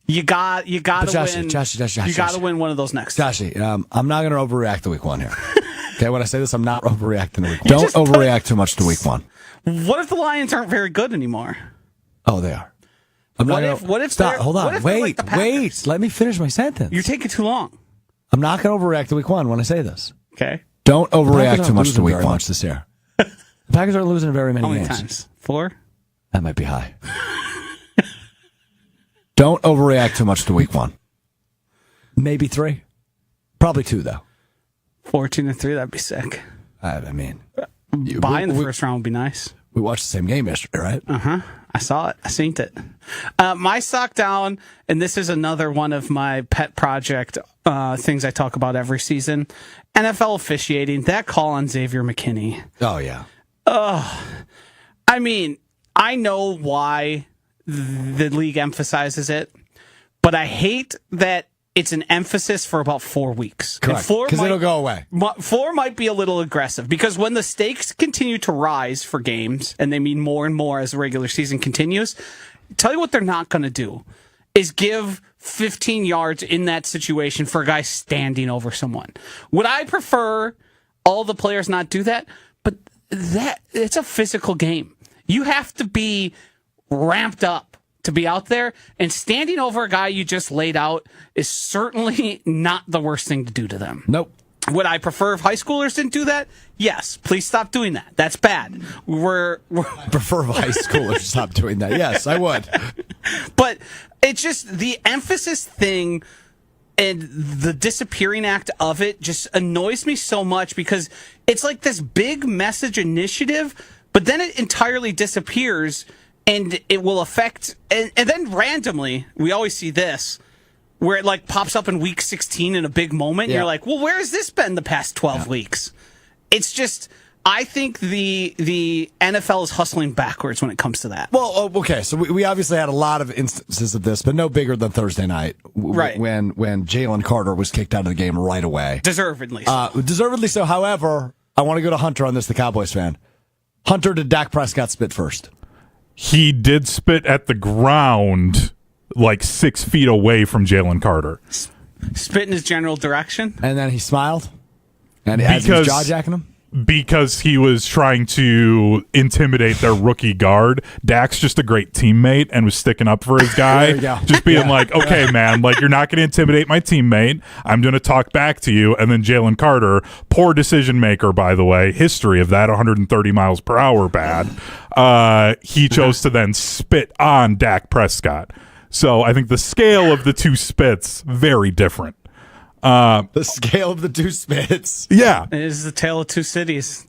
You got to win. Joshy, you got to win one of those next. Joshy, I'm not going to overreact to week one here. Okay, when I say this, I'm not overreacting to week one. Don't overreact too much to week one. What if the Lions aren't very good anymore? Oh, they are. What if stop? Hold on. what if they're Wait. like the Packers? Let me finish my sentence. You're taking too long. I'm not going to overreact to week one when I say this. Okay. Don't overreact Packers too aren't much to losing week very one. much this year. The Packers aren't losing very many How many games. times? 4? That might be high. Don't overreact too much to week one. Maybe 3. Probably 2, though. 14-3, that'd be sick. I mean, Buying the first round would be nice. we watched the same game yesterday, right? I saw it. I seen it. My sock down, and this is another one of my pet project things I talk about every season. NFL officiating, that call on Xavier McKinney. Oh, yeah. I mean, I know why the league emphasizes it, but I hate that it's an emphasis for about 4 weeks. Correct. Because it'll go away. 4 might be a little aggressive because when the stakes continue to rise for games, and they mean more and more as the regular season continues, tell you what they're not going to do is give 15 yards in that situation for a guy standing over someone. Would I prefer all the players not do that? But it's a physical game. You have to be ramped up to be out there, and standing over a guy you just laid out is certainly not the worst thing to do to them. Nope. Would I prefer if high schoolers didn't do that? Yes. Please stop doing that. That's bad. I prefer if high schoolers stop doing that. Yes, I would. But it's just the emphasis thing and the disappearing act of it just annoys me so much because it's like this big message initiative, but then it entirely disappears. And it will affect, and then randomly, we always see this, where it like pops up in week 16 in a big moment. Yeah. You're like, well, where has this been the past 12 weeks? It's just, I think the NFL is hustling backwards when it comes to that. Well, okay, so we obviously had a lot of instances of this, but no bigger than Thursday night, right? When Jalen Carter was kicked out of the game right away. Deservedly so. Deservedly so. However, I want to go to Hunter on this, the Cowboys fan. Hunter, did Dak Prescott spit first? He did spit at the ground like 6 feet away from Jalen Carter. Spit in his general direction? And then he smiled? And as he was jaw-jacking him? Because he was trying to intimidate their rookie guard. Dak's just a great teammate and was sticking up for his guy. There you go. Just being like, okay, man, like you're not going to intimidate my teammate. I'm going to talk back to you. And then Jalen Carter, poor decision maker, by the way, history of that, 130 miles per hour bad. He chose to then spit on Dak Prescott. So I think the scale of the two spits, very different. The scale of the two spits. Yeah. It is the tale of two cities.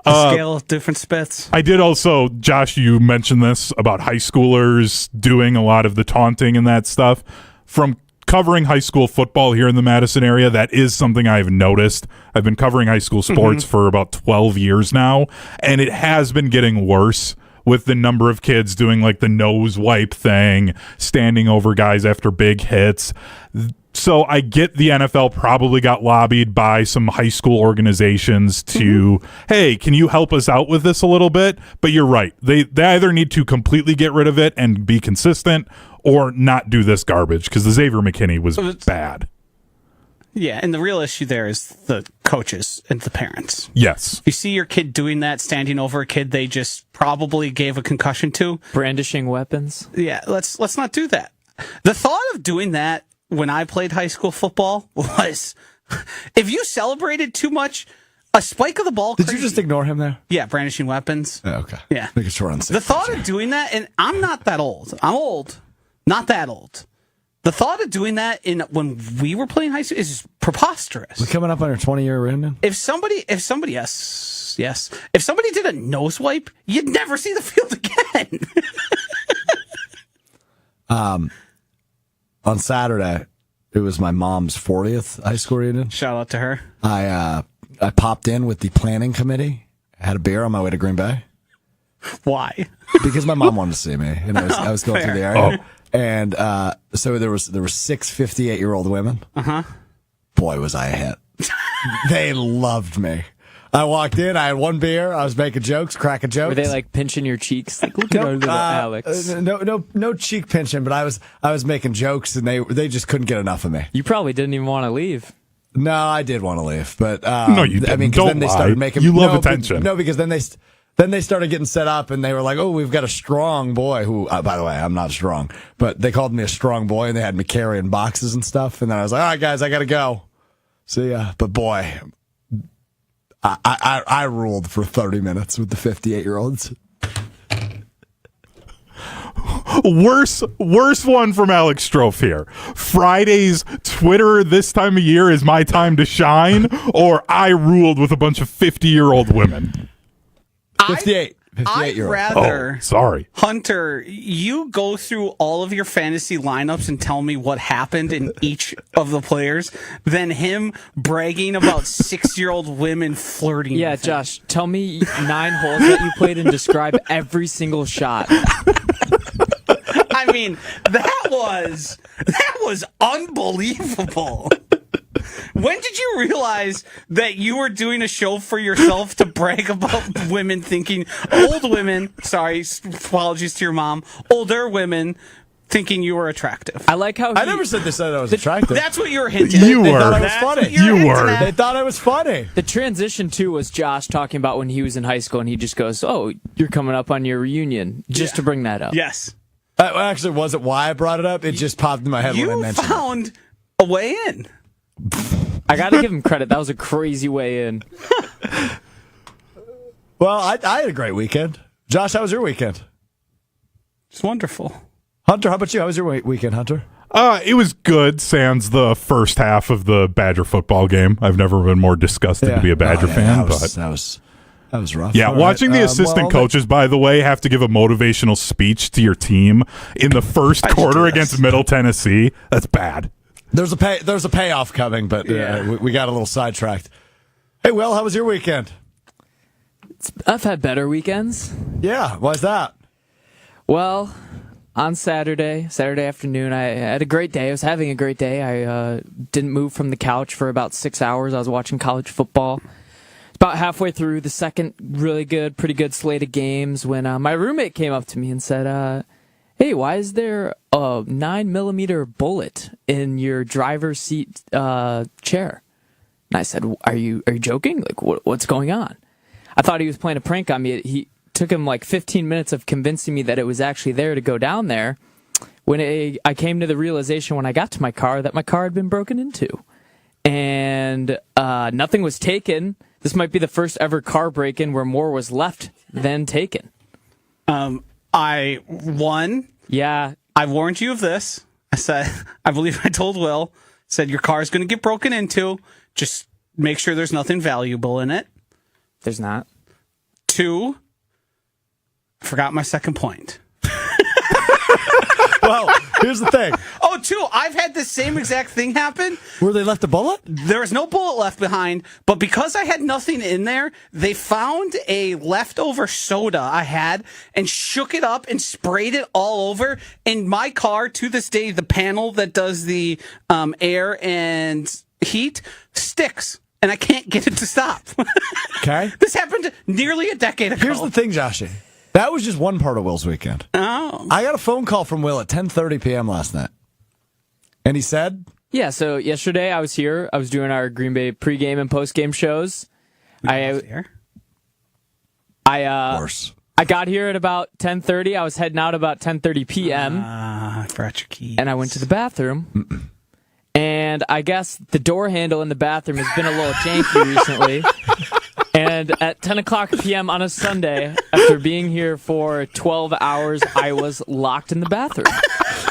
The scale of different spits. I did also, Josh, you mentioned this about high schoolers doing a lot of the taunting and that stuff. From covering high school football here in the Madison area, that is something I've noticed. I've been covering high school sports for about 12 years now, and it has been getting worse with the number of kids doing like the nose wipe thing, standing over guys after big hits. So I get the NFL probably got lobbied by some high school organizations to, hey, can you help us out with this a little bit? But you're right. They either need to completely get rid of it and be consistent or not do this garbage because the Xavier McKinney was bad. Yeah, and the real issue there is the coaches and the parents. Yes. If you see your kid doing that, standing over a kid they just probably gave a concussion to. Brandishing weapons. Yeah, let's not do that. The thought of doing that when I played high school football was, if you celebrated too much, a spike of the ball. Did you just ignore him there? Yeah, brandishing weapons. Oh, okay. Yeah. Making sure on the thought of doing that, and I'm not that old. I'm old. Not that old. The thought of doing that when we were playing high school is preposterous. We're coming up on our 20-year reunion. If somebody, yes. If somebody did a nose wipe, you'd never see the field again. On Saturday, it was my mom's 40th high school reunion. Shout out to her. I popped in with the planning committee. I had a beer on my way to Green Bay. Why? Because my mom wanted to see me, and I was going through the area. And so there were 6 58-year-old women. Boy, was I a hit. They loved me. I walked in. I had one beer. I was making jokes, cracking jokes. Were they like pinching your cheeks? Like, look at our little Alex. No cheek pinching, but I was making jokes, and they just couldn't get enough of me. You probably didn't even want to leave. No, I did want to leave, but No, you didn't. I mean, 'cause Don't then they lie. started making. You love attention. No, because then they started getting set up, and they were like, "Oh, we've got a strong boy." Who, by the way, I'm not strong, but they called me a strong boy, and they had me carrying boxes and stuff. And then I was like, "All right, guys, I got to go. See ya." But boy, I ruled for 30 minutes with the 58-year-olds. Worse one from Alex Strouf here. Friday's Twitter this time of year is my time to shine, or I ruled with a bunch of 50-year-old women. 58. I'd 58-year-old. rather, Sorry. Hunter, you go through all of your fantasy lineups and tell me what happened in each of the players than him bragging about 6-year-old women flirting Yeah, with him. Josh, tell me 9 holes that you played and describe every single shot. I mean, that was unbelievable. When did you realize that you were doing a show for yourself to brag about women thinking, old women, sorry, apologies to your mom, older women thinking you were attractive? I like how I never said they said I was attractive. That's what you were hinting You at. were. thought I was That's funny. what you're You hinting were. at. They thought I was funny. the transition too was Josh talking about when he was in high school, and he just goes, "Oh, you're coming up on your reunion," just to bring that up. Yes. That actually wasn't why I brought it up. It just popped in my head when I You mentioned it. found a way in. I got to give him credit. That was a crazy way in. Well, I had a great weekend. Josh, how was your weekend? It's wonderful. Hunter, how about you? How was your weekend, Hunter? It was good, sans the first half of the Badger football game. I've never been more disgusted to be a Badger fan, but that was rough. yeah, All watching right. the assistant coaches, by the way, have to give a motivational speech to your team in the first quarter against Middle Tennessee. That's bad. There's a payoff coming, but we got a little sidetracked. Hey, Will, how was your weekend? I've had better weekends. Yeah, why's that? Well, on Saturday afternoon, I had a great day. I was having a great day. I didn't move from the couch for about 6 hours. I was watching college football. About halfway through the second pretty good slate of games when my roommate came up to me and said, "Hey, why is there a 9mm bullet in your driver's seat chair?" And I said, "Are you joking? Like, what's going on?" I thought he was playing a prank on me. He took him like 15 minutes of convincing me that it was actually there to go down there. When I came to the realization when I got to my car that my car had been broken into, and nothing was taken. This might be the first ever car break-in where more was left than taken. Yeah, I warned you of this. I said, I believe I told Will, said your car is going to get broken into. Just make sure there's nothing valuable in it. There's not. 2, I forgot my second point. Well, here's the thing. Oh, 2, I've had the same exact thing happen. Where they left a bullet? There was no bullet left behind, but because I had nothing in there, they found a leftover soda I had and shook it up and sprayed it all over. In my car, to this day, the panel that does the air and heat sticks, and I can't get it to stop. Okay. This happened nearly a decade ago. Here's the thing, Joshy. That was just one part of Will's weekend. Oh. I got a phone call from Will at 10:30 p.m. last night. And he said, Yeah, so yesterday I was here. I was doing our Green Bay pregame and postgame shows. There. worse. I got here at about 10:30. I was heading out about 10:30 p.m. I forgot your keys. And I went to the bathroom. And I guess the door handle in the bathroom has been a little janky recently. And at 10 o'clock p.m. on a Sunday, after being here for 12 hours, I was locked in the bathroom.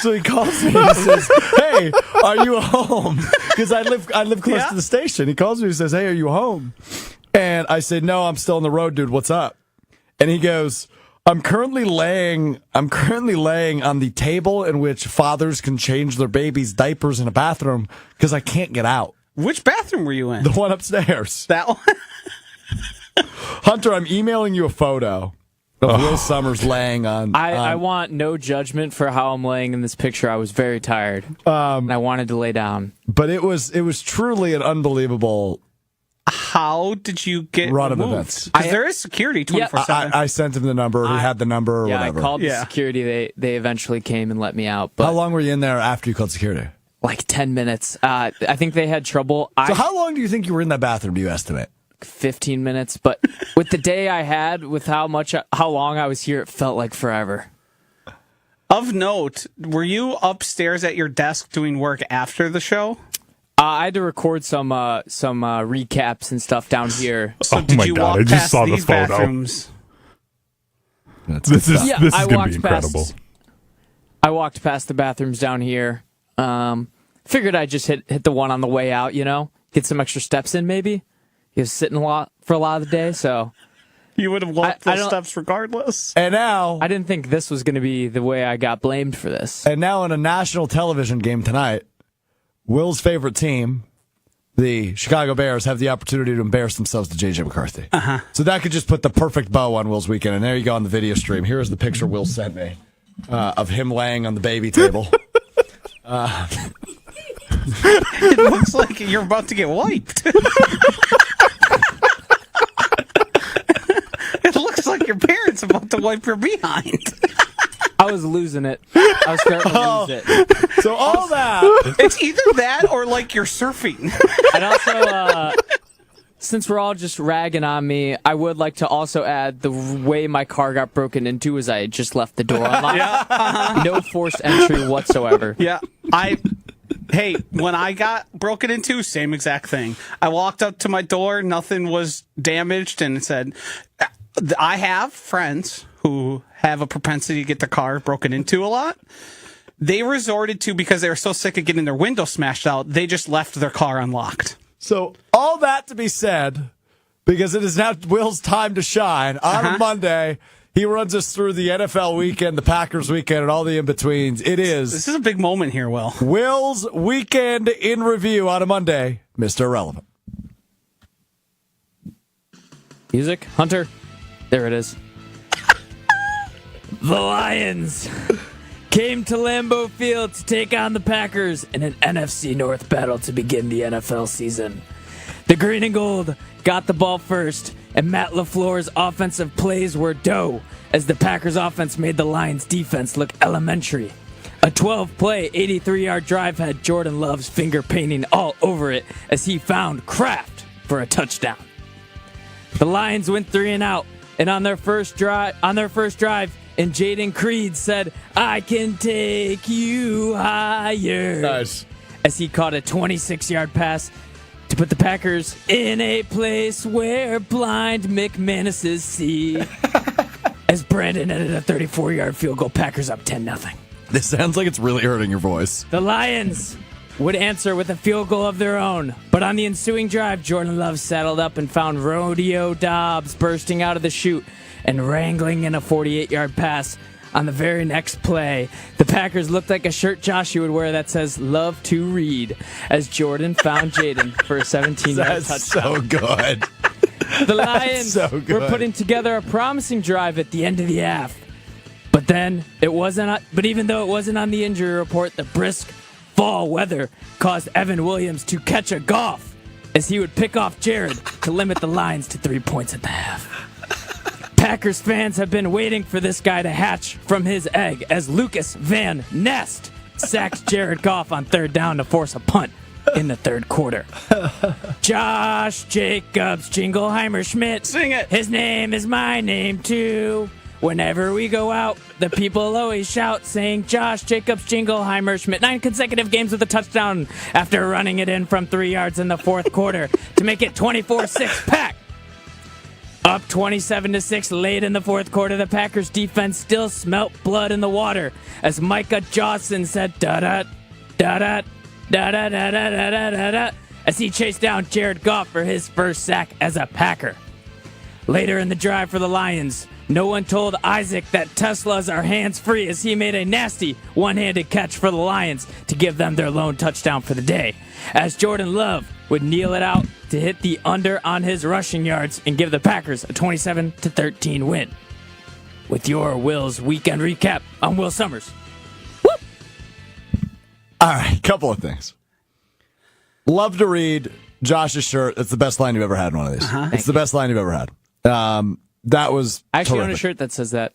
So he calls me and says, "Hey, are you home?" Because I live close to the station. He calls me and says, "Hey, are you home?" And I said, "No, I'm still on the road, dude. What's up?" And he goes, I'm currently laying on the table in which fathers can change their babies' diapers in a bathroom because I can't get out." Which bathroom were you in? The one upstairs. That one? Hunter, I'm emailing you a photo of Will Sommers laying on. I want no judgment for how I'm laying in this picture. I was very tired, and I wanted to lay down. But it was truly an unbelievable. how did you get Run of removed? events. Because there is security 24/7. I sent him the number. He had the number or Yeah, whatever. I called the security. They eventually came and let me out. But How long were you in there after you called security? like 10 minutes. I think they had trouble. So how long do you think you were in that bathroom, do you estimate? 15 minutes. But with the day I had, with how long I was here, it felt like forever. Of note, were you upstairs at your desk doing work after the show? I had to record some recaps and stuff down here. So Oh did my you God, walk I just past saw the these photo. bathrooms? This is Yeah, this I is gonna walked be incredible. past. I walked past the bathrooms down here. Figured I'd just hit the one on the way out. Get some extra steps in. Maybe he was sitting for a lot of the day, so You would have walked I those don't- steps regardless. And now, I didn't think this was going to be the way I got blamed for this. in a national television game tonight, Will's favorite team, the Chicago Bears, have the opportunity to embarrass themselves to J.J. McCarthy. So that could just put the perfect bow on Will's weekend. And there you go on the video stream. Here is the picture Will sent me of him laying on the baby table. It looks like you're about to get wiped. It looks like your parents about to wipe your behind. I was losing it. I was starting to lose it. So all that. It's either that or like you're surfing. I'd also, since we're all just ragging on me, I would like to also add the way my car got broken into is I just left the door unlocked. No forced entry whatsoever. Yeah, Hey, when I got broken into, same exact thing. I walked up to my door, nothing was damaged, and it said, I have friends who have a propensity to get their car broken into a lot. They resorted to, because they were so sick of getting their window smashed out, they just left their car unlocked. So all that to be said, because it is now Will's time to shine. On a Monday, he runs us through the NFL weekend, the Packers weekend, and all the in-betweens. This is a big moment here, Will. Will's weekend in review on a Monday, Mr. Irrelevant. Music, Hunter. There it is. The Lions came to Lambeau Field to take on the Packers in an NFC North battle to begin the NFL season. The green and gold got the ball first, and Matt LaFleur's offensive plays were dough as the Packers offense made the Lions defense look elementary. A 12-play, 83-yard drive had Jordan Love's finger painting all over it as he found Kraft for a touchdown. The Lions went 3 and out, and on their first drive, and Jaden Creed said, "I can take you higher." Nice. As he caught a 26-yard pass to put the Packers in a place where blind McManuses see. As Brandon ended a 34-yard field goal, Packers up 10-0. This sounds like it's really hurting your voice. The Lions would answer with a field goal of their own, but on the ensuing drive, Jordan Love saddled up and found Rodeo Dobbs bursting out of the chute and wrangling in a 48-yard pass. On the very next play, the Packers looked like a shirt JOSHY would wear that says "Love to Read," as Jordan found Jaden for a 17-yard touchdown. So good. The Lions so good. were putting together a promising drive at the end of the half. But then it wasn't. But even though it wasn't on the injury report, the brisk fall weather caused Evan Williams to catch a Goff as he would pick off Jared to limit the Lions to 3 points at the half. Packers fans have been waiting for this guy to hatch from his egg as Lucas Van Ness sacked Jared Goff on third down to force a punt in the third quarter. Josh Jacobs Jingleheimer Schmidt. Sing it. His name is my name too. Whenever we go out, the people always shout, saying Josh Jacobs Jingleheimer Schmidt. 9 consecutive games with a touchdown after running it in from 3 yards in the fourth quarter to make it 24-6 Pack. Up 27-6 late in the fourth quarter, the Packers defense still smelt blood in the water as Micah Johnson said da-da, da-da, da-da, da-da, da-da, da-da, as he chased down Jared Goff for his first sack as a Packer. Later in the drive for the Lions, no one told Isaac that Teslas are hands-free as he made a nasty one-handed catch for the Lions to give them their lone touchdown for the day, as Jordan Love would kneel it out to hit the under on his rushing yards and give the Packers a 27-13 win. With your Will's weekend recap, I'm Will Sommers. All right, couple of things. Love to read Josh's shirt. It's the best line you've ever had in one of these. It's the best line you've ever had. That was I actually own a terrific. shirt that says that.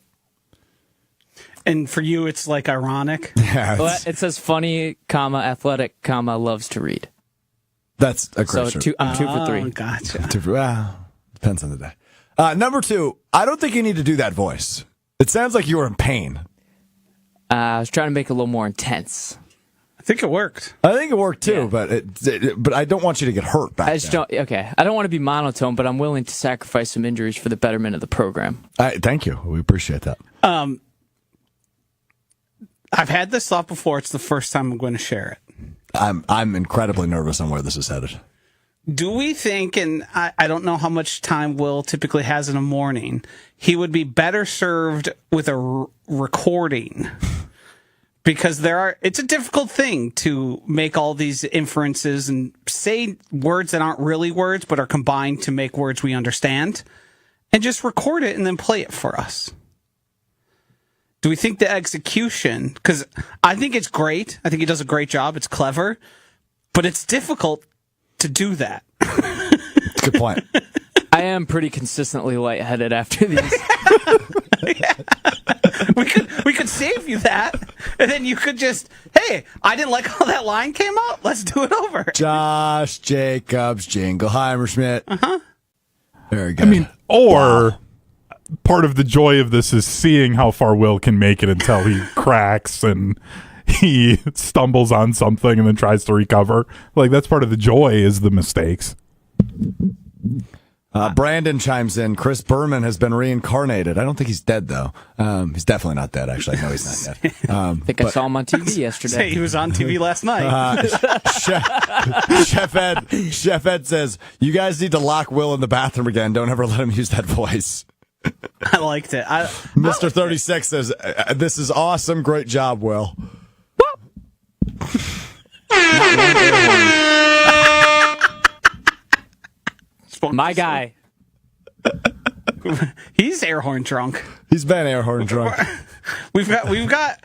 And for you, it's like ironic. Yeah, Well, it says funny, athletic, loves to read. that's a great So shirt. two for three. Oh, gotcha. Well, depends on the day. Number 2, I don't think you need to do that voice. It sounds like you were in pain. I was trying to make it a little more intense. I think it worked. I think it worked too, Yeah. but I don't want you to get hurt back I just then. don't. Okay, I don't want to be monotone, but I'm willing to sacrifice some injuries for the betterment of the program. Thank you. We appreciate that. I've had this thought before. It's the first time I'm going to share it. I'm incredibly nervous on where this is headed. Do we think, and I don't know how much time Will typically has in a morning, he would be better served with a recording? Because it's a difficult thing to make all these inferences and say words that aren't really words, but are combined to make words we understand, and just record it and then play it for us. Do we think the execution, because I think it's great. I think he does a great job. It's clever, but it's difficult to do that. Good point. I am pretty consistently lightheaded after these. We could save you that, and then you could just, hey, I didn't like how that line came out. Let's do it over. Josh Jacobs, Jingleheimer Schmidt. Very good. I mean, or part of the joy of this is seeing how far Will can make it until he cracks and he stumbles on something and then tries to recover. Like, that's part of the joy, is the mistakes. Brandon chimes in. Chris Berman has been reincarnated. I don't think he's dead, though. He's definitely not dead, actually. I know he's not dead. I think I saw him on TV yesterday. Say he was on TV last night. Chef Ed says, you guys need to lock Will in the bathroom again. Don't ever let him use that voice. I liked it. Mr. 36 says, this is awesome. Great job, Will. My guy. He's air horn drunk. He's been air horn drunk. We've got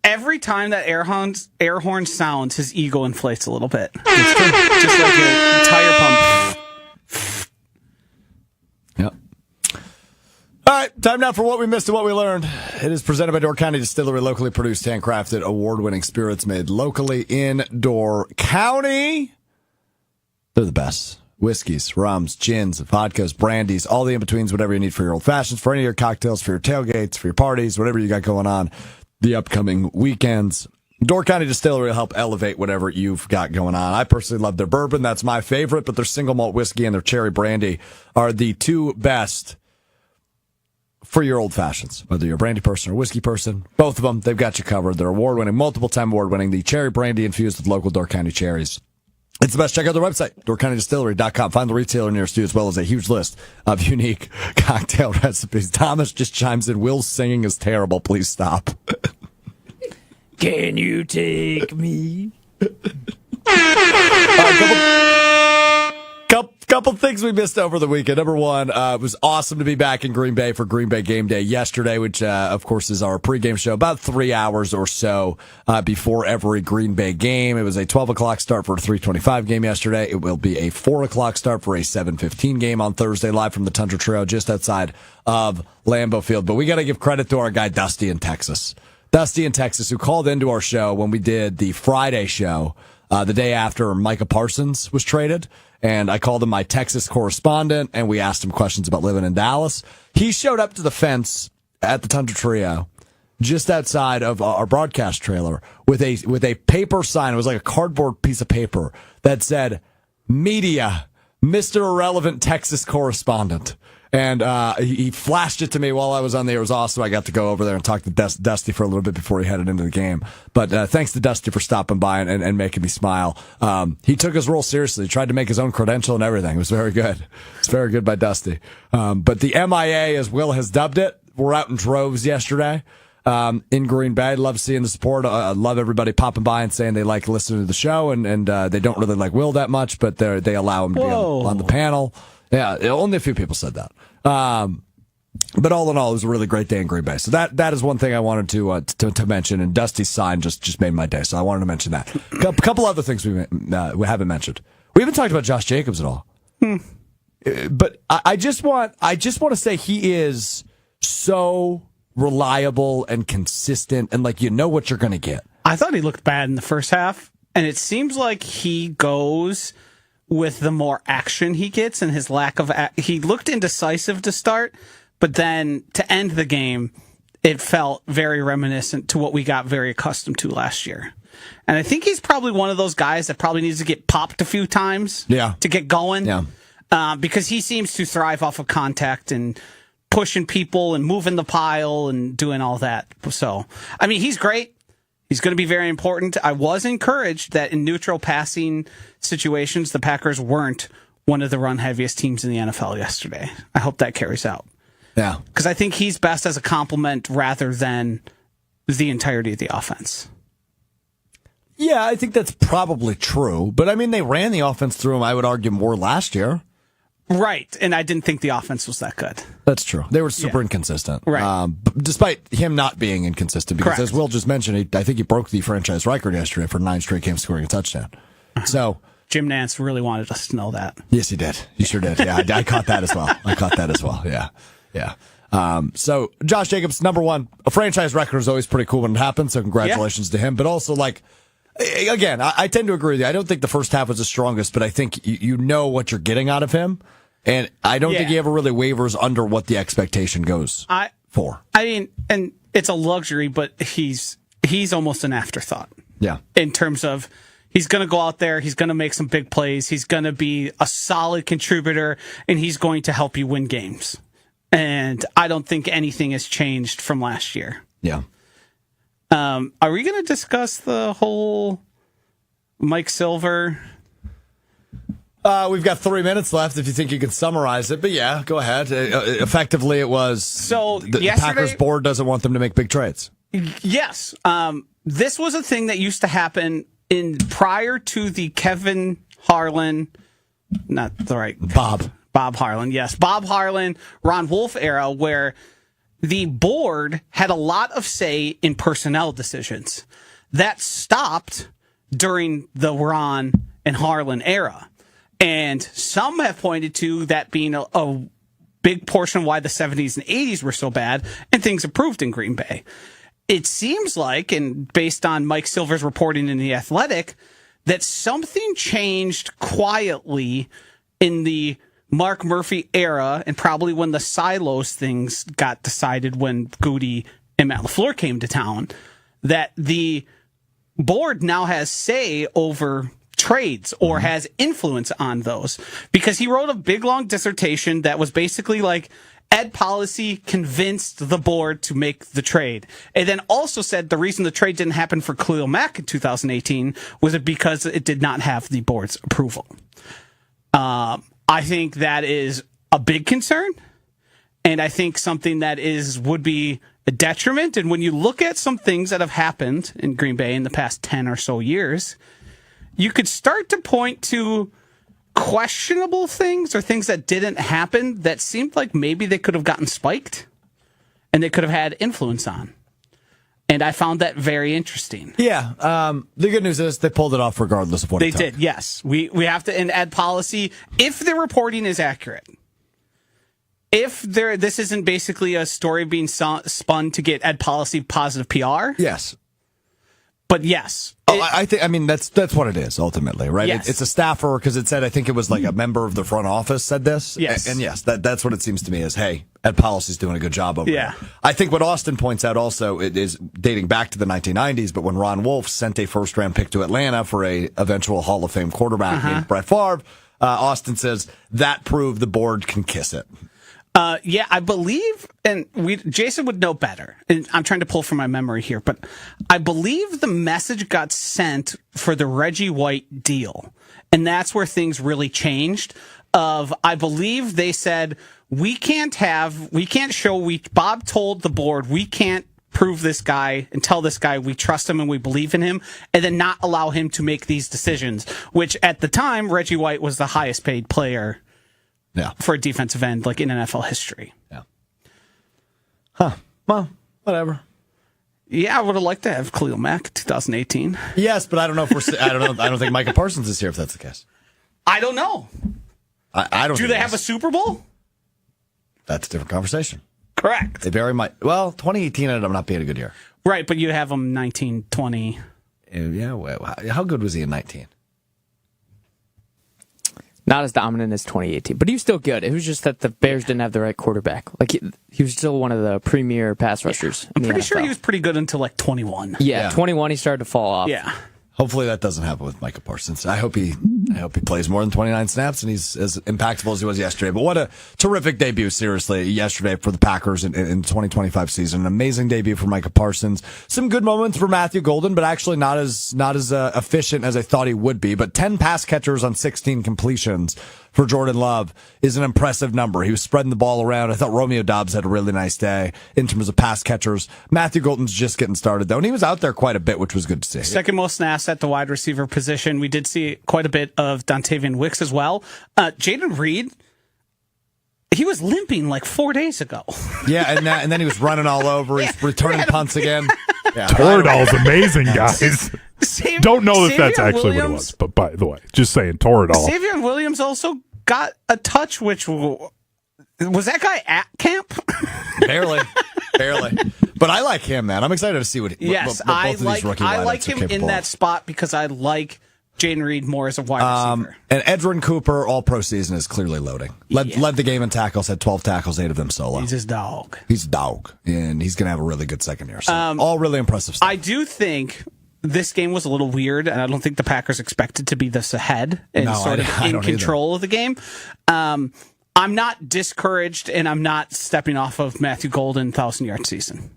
every time that air horn sounds, his ego inflates a little bit. Just like a tire pump. Yep. All right, time now for what we missed and what we learned. It is presented by Door County Distillery, locally produced, handcrafted, award-winning spirits made locally in Door County. They're the best. Whiskeys, rums, gins, vodkas, brandies, all the in-betweens, whatever you need for your old fashions, for any of your cocktails, for your tailgates, for your parties, whatever you got going on the upcoming weekends. Door County Distillery will help elevate whatever you've got going on. I personally love their bourbon. That's my favorite, but their single malt whiskey and their cherry brandy are the two best for your old fashions. Whether you're a brandy person or a whiskey person, both of them, they've got you covered. They're award-winning, multiple-time award-winning. The cherry brandy infused with local Door County cherries. It's the best. Check out their website, doorcountydistillery.com. Find the retailer nearest you, as well as a huge list of unique cocktail recipes. Thomas just chimes in, Will's singing is terrible. Please stop. Can you take me? Couple things we missed over the weekend. Number one, it was awesome to be back in Green Bay for Green Bay Game Day yesterday, which, of course, is our pregame show, about 3 hours or so before every Green Bay game. It was a 12 o'clock start for a 3:25 game yesterday. It will be a 4 o'clock start for a 7:15 game on Thursday, live from the Tundra Trail just outside of Lambeau Field. But we got to give credit to our guy, Dusty in Texas. Dusty in Texas, who called into our show when we did the Friday show the day after Micah Parsons was traded. And I called him my Texas correspondent, and we asked him questions about living in Dallas. He showed up to the fence at the Tundra Trio, just outside of our broadcast trailer, with a paper sign. It was like a cardboard piece of paper that said, "Media, Mr. Irrelevant Texas Correspondent." And he flashed it to me while I was on there. It was awesome. I got to go over there and talk to Dusty for a little bit before he headed into the game. But thanks to Dusty for stopping by and making me smile. He took his role seriously. He tried to make his own credential and everything. It was very good. It's very good by Dusty. But the MIA, as Will has dubbed it, we're out in droves yesterday in Green Bay. Love seeing the support. I love everybody popping by and saying they like listening to the show. And they don't really like Will that much, but they allow him to be on the panel. Yeah, only a few people said that. But all in all, it was a really great day in Green Bay. So that is one thing I wanted to mention. And Dusty's sign just made my day. So I wanted to mention that. A couple other things we haven't mentioned. We haven't talked about Josh Jacobs at all. But I just want to say he is so reliable and consistent, and like, you know what you're going to get. I thought he looked bad in the first half, and it seems like he goes with the more action he gets and his lack of he looked indecisive to start, but then to end the game, it felt very reminiscent to what we got very accustomed to last year. And I think he's probably one of those guys that probably needs to get popped a few times to get going. Because he seems to thrive off of contact and pushing people and moving the pile and doing all that. So, I mean, he's great. He's going to be very important. I was encouraged that in neutral passing situations, the Packers weren't one of the run heaviest teams in the NFL yesterday. I hope that carries out. Yeah. Because I think he's best as a complement rather than the entirety of the offense. Yeah, I think that's probably true. But I mean, they ran the offense through him, I would argue, more last year. Right, and I didn't think the offense was that good. That's true. They were super inconsistent. Right. Despite him not being inconsistent, because Correct. as Will just mentioned, I think he broke the franchise record yesterday for 9 straight games scoring a touchdown. So Jim Nantz really wanted us to know that. yes, he did. He sure did. Yeah, I caught that as well. Yeah. So Josh Jacobs, number one, a franchise record is always pretty cool when it happens. So congratulations to him. But also, like, again, I tend to agree with you. I don't think the first half was the strongest, but I think you know what you're getting out of him. And I don't think he ever really wavers under what the expectation goes for. I mean, and it's a luxury, but he's almost an afterthought. Yeah. In terms of he's going to go out there, he's going to make some big plays, he's going to be a solid contributor, and he's going to help you win games. And I don't think anything has changed from last year. Yeah. Are we going to discuss the whole Mike Silver? We've got 3 minutes left if you think you can summarize it. But yeah, go ahead. Effectively, it was the Packers board doesn't want them to make big trades. Yes. This was a thing that used to happen prior to the Kevin Harlan, not the right. Bob Harlan, yes. Bob Harlan, Ron Wolf era, where the board had a lot of say in personnel decisions. That stopped during the Ron and Harlan era. And some have pointed to that being a big portion of why the 70s and 80s were so bad, and things improved in Green Bay. It seems like, and based on Mike Silver's reporting in The Athletic, that something changed quietly in the Mark Murphy era, and probably when the silos things got decided when Goody and Matt LaFleur came to town, that the board now has say over trades or has influence on those, because he wrote a big long dissertation that was basically like Ed Policy convinced the board to make the trade, and then also said the reason the trade didn't happen for Khalil Mack in 2018 was because it did not have the board's approval. I think that is a big concern, and I think something that would be a detriment. And when you look at some things that have happened in Green Bay in the past 10 or so years, you could start to point to questionable things or things that didn't happen that seemed like maybe they could have gotten spiked and they could have had influence on. And I found that very interesting. Yeah. The good news is they pulled it off regardless of what they it took. did. Yes. We have to, and Ed Policy, if the reporting is accurate, if this isn't basically a story being spun to get Ed Policy positive PR. Yes. But yes. I think. I mean, that's what it is ultimately, right? Yes. It's a staffer, because it said, I think it was like a member of the front office said this. Yes. And yes, that's what it seems to me is, hey, Ed Policy's doing a good job over there. I think what Austin points out also, it is dating back to the 1990s, but when Ron Wolf sent a first-round pick to Atlanta for a eventual Hall of Fame quarterback named Brett Favre, Austin says that proved the board can kiss it. Yeah, I believe, and Jason would know better, and I'm trying to pull from my memory here, but I believe the message got sent for the Reggie White deal, and that's where things really changed. I believe they said, Bob told the board, we can't prove this guy and tell this guy we trust him and we believe in him, and then not allow him to make these decisions, which at the time, Reggie White was the highest paid player for a defensive end, like in NFL history. Yeah. Huh. Well, whatever. Yeah, I would have liked to have Khalil Mack 2018. Yes, but I don't know if I don't think Micah Parsons is here if that's the case. I don't know. I don't. Do they have a Super Bowl? That's a different conversation. Correct. They very might. Well, 2018 ended up not being a good year. Right, but you have them 19, 20. Yeah. Well, how good was he in 19? Not as dominant as 2018, but he was still good. It was just that the Bears didn't have the right quarterback. Like he was still one of the premier pass rushers. I'm in the pretty sure NFL. he was pretty good until like 21. Yeah, 21 he started to fall off. Yeah. Hopefully that doesn't happen with Micah Parsons. I hope he plays more than 29 snaps and he's as impactful as he was yesterday. But what a terrific debut, seriously, yesterday for the Packers in 2025 season. An amazing debut for Micah Parsons. Some good moments for Matthew Golden, but actually not as efficient as I thought he would be. But 10 pass catchers on 16 completions for Jordan Love is an impressive number. He was spreading the ball around. I thought Romeo Doubs had a really nice day in terms of pass catchers. Matthew Golden's just getting started, though, and he was out there quite a bit, which was good to see. Second most snaps at the wide receiver position. We did see quite a bit of Dontavian Wicks as well. Jaden Reed, he was limping like 4 days ago. Yeah, and then he was running all over. He's returning punts again. Yeah, Toradol's amazing, guys. Don't know if that's Xavier actually what it Williams- was, but by the way, just saying, Toradol. Xavier Williams also got a touch, which was that guy at camp? barely. But I like him, man. I'm excited to see what Yes, what both of these rookie I wideouts like are him capable in that of. spot because I like Jaden Reed more as a wide receiver. And Edgerrin Cooper, all pro season, is clearly loading. Led the game in tackles, had 12 tackles, 8 of them solo. He's his dog. He's a dog, and he's going to have a really good second year. So all really impressive stuff. I do think this game was a little weird, and I don't think the Packers expected to be this ahead and I in don't control of the game. I'm not discouraged, and I'm not stepping off of Matthew Golden 1,000-yard season.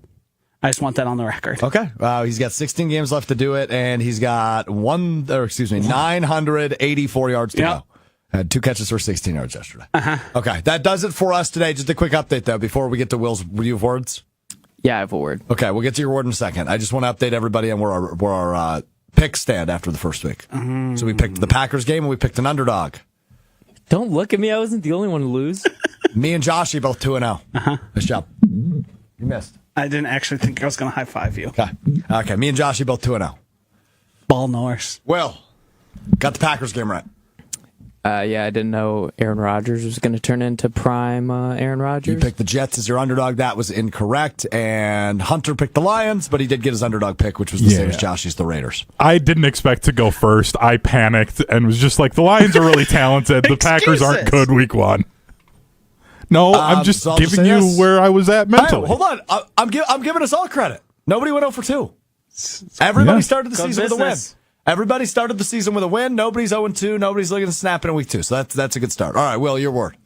I just want that on the record. Okay. He's got 16 games left to do it, and he's got 984 yards to go. Had 2 catches for 16 yards yesterday. Okay. That does it for us today. Just a quick update, though, before we get to Will's review of words. Yeah, I have a word. Okay, we'll get to your word in a second. I just want to update everybody on where our picks stand after the first week. So we picked the Packers game, and we picked an underdog. Don't look at me. I wasn't the only one to lose. Me and Joshy both 2-0. Nice job. You missed. I didn't actually think I was going to high-five you. Okay. Me and Joshy both 2-0. Ball Norse. Will, got the Packers game right. Yeah, I didn't know Aaron Rodgers was going to turn into prime Aaron Rodgers. You picked the Jets as your underdog. That was incorrect. And Hunter picked the Lions, but he did get his underdog pick, which was the same as Joshy's, the Raiders. I didn't expect to go first. I panicked and was just like, the Lions are really talented. The Packers aren't good week 1. No, I'm just so I'll giving just say you this. where I was at mentally. Hold on. I'm giving us all credit. Nobody went 0 for 2. Everybody started the Good season with a win. business. Everybody started the season with a win. Nobody's 0-2. Nobody's looking to snap in week 2. So that's a good start. All right, Will, your word.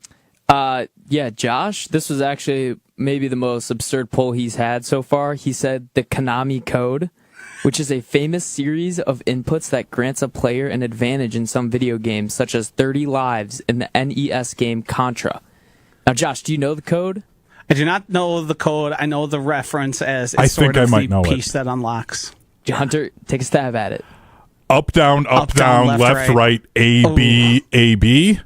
Yeah, Josh, this was actually maybe the most absurd poll he's had so far. He said the Konami code, which is a famous series of inputs that grants a player an advantage in some video games, such as 30 lives in the NES game Contra. Now, Josh, do you know the code? I do not know the code. I know the reference as I it's sort think I of might the know it. piece that unlocks. Hunter, take a stab at it. Up, down, left, right, A, B, A, B.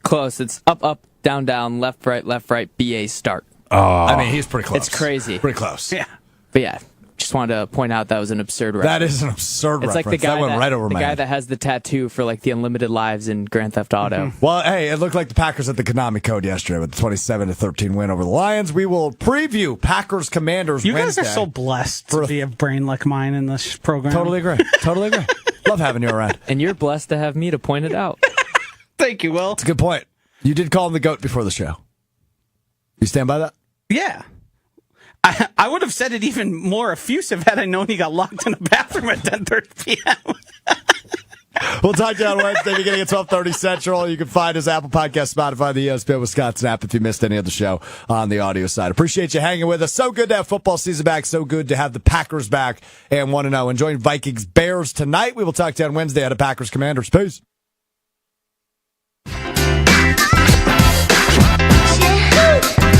Close. It's up, down, left, right, BA, start. I mean, he's pretty close. It's crazy. Pretty close. Yeah. But yeah, just wanted to point out that was an absurd reference. That is an absurd It's reference. like the guy that went right over the my guy head. that has the tattoo for like the unlimited lives in Grand Theft Auto. Well, hey, it looked like the Packers had the Konami code yesterday with the 27-13 win over the Lions. We will preview Packers Commanders You Wednesday. guys are so blessed to be a brain like mine in this program. Totally agree. Love having you around. And you're blessed to have me to point it out. Thank you, Will. It's a good point. You did call him the GOAT before the show. You stand by that? Yeah. I would have said it even more effusive had I known he got locked in a bathroom at 10:30 p.m. We'll talk to you on Wednesday beginning at 12:30 Central. You can find us Apple Podcast, Spotify, the ESPN Wisconsin app if you missed any of the show on the audio side. Appreciate you hanging with us. So good to have football season back. So good to have the Packers back and 1-0. Enjoying Vikings Bears tonight. We will talk to you on Wednesday at a Packers Commanders. Peace. Yeah.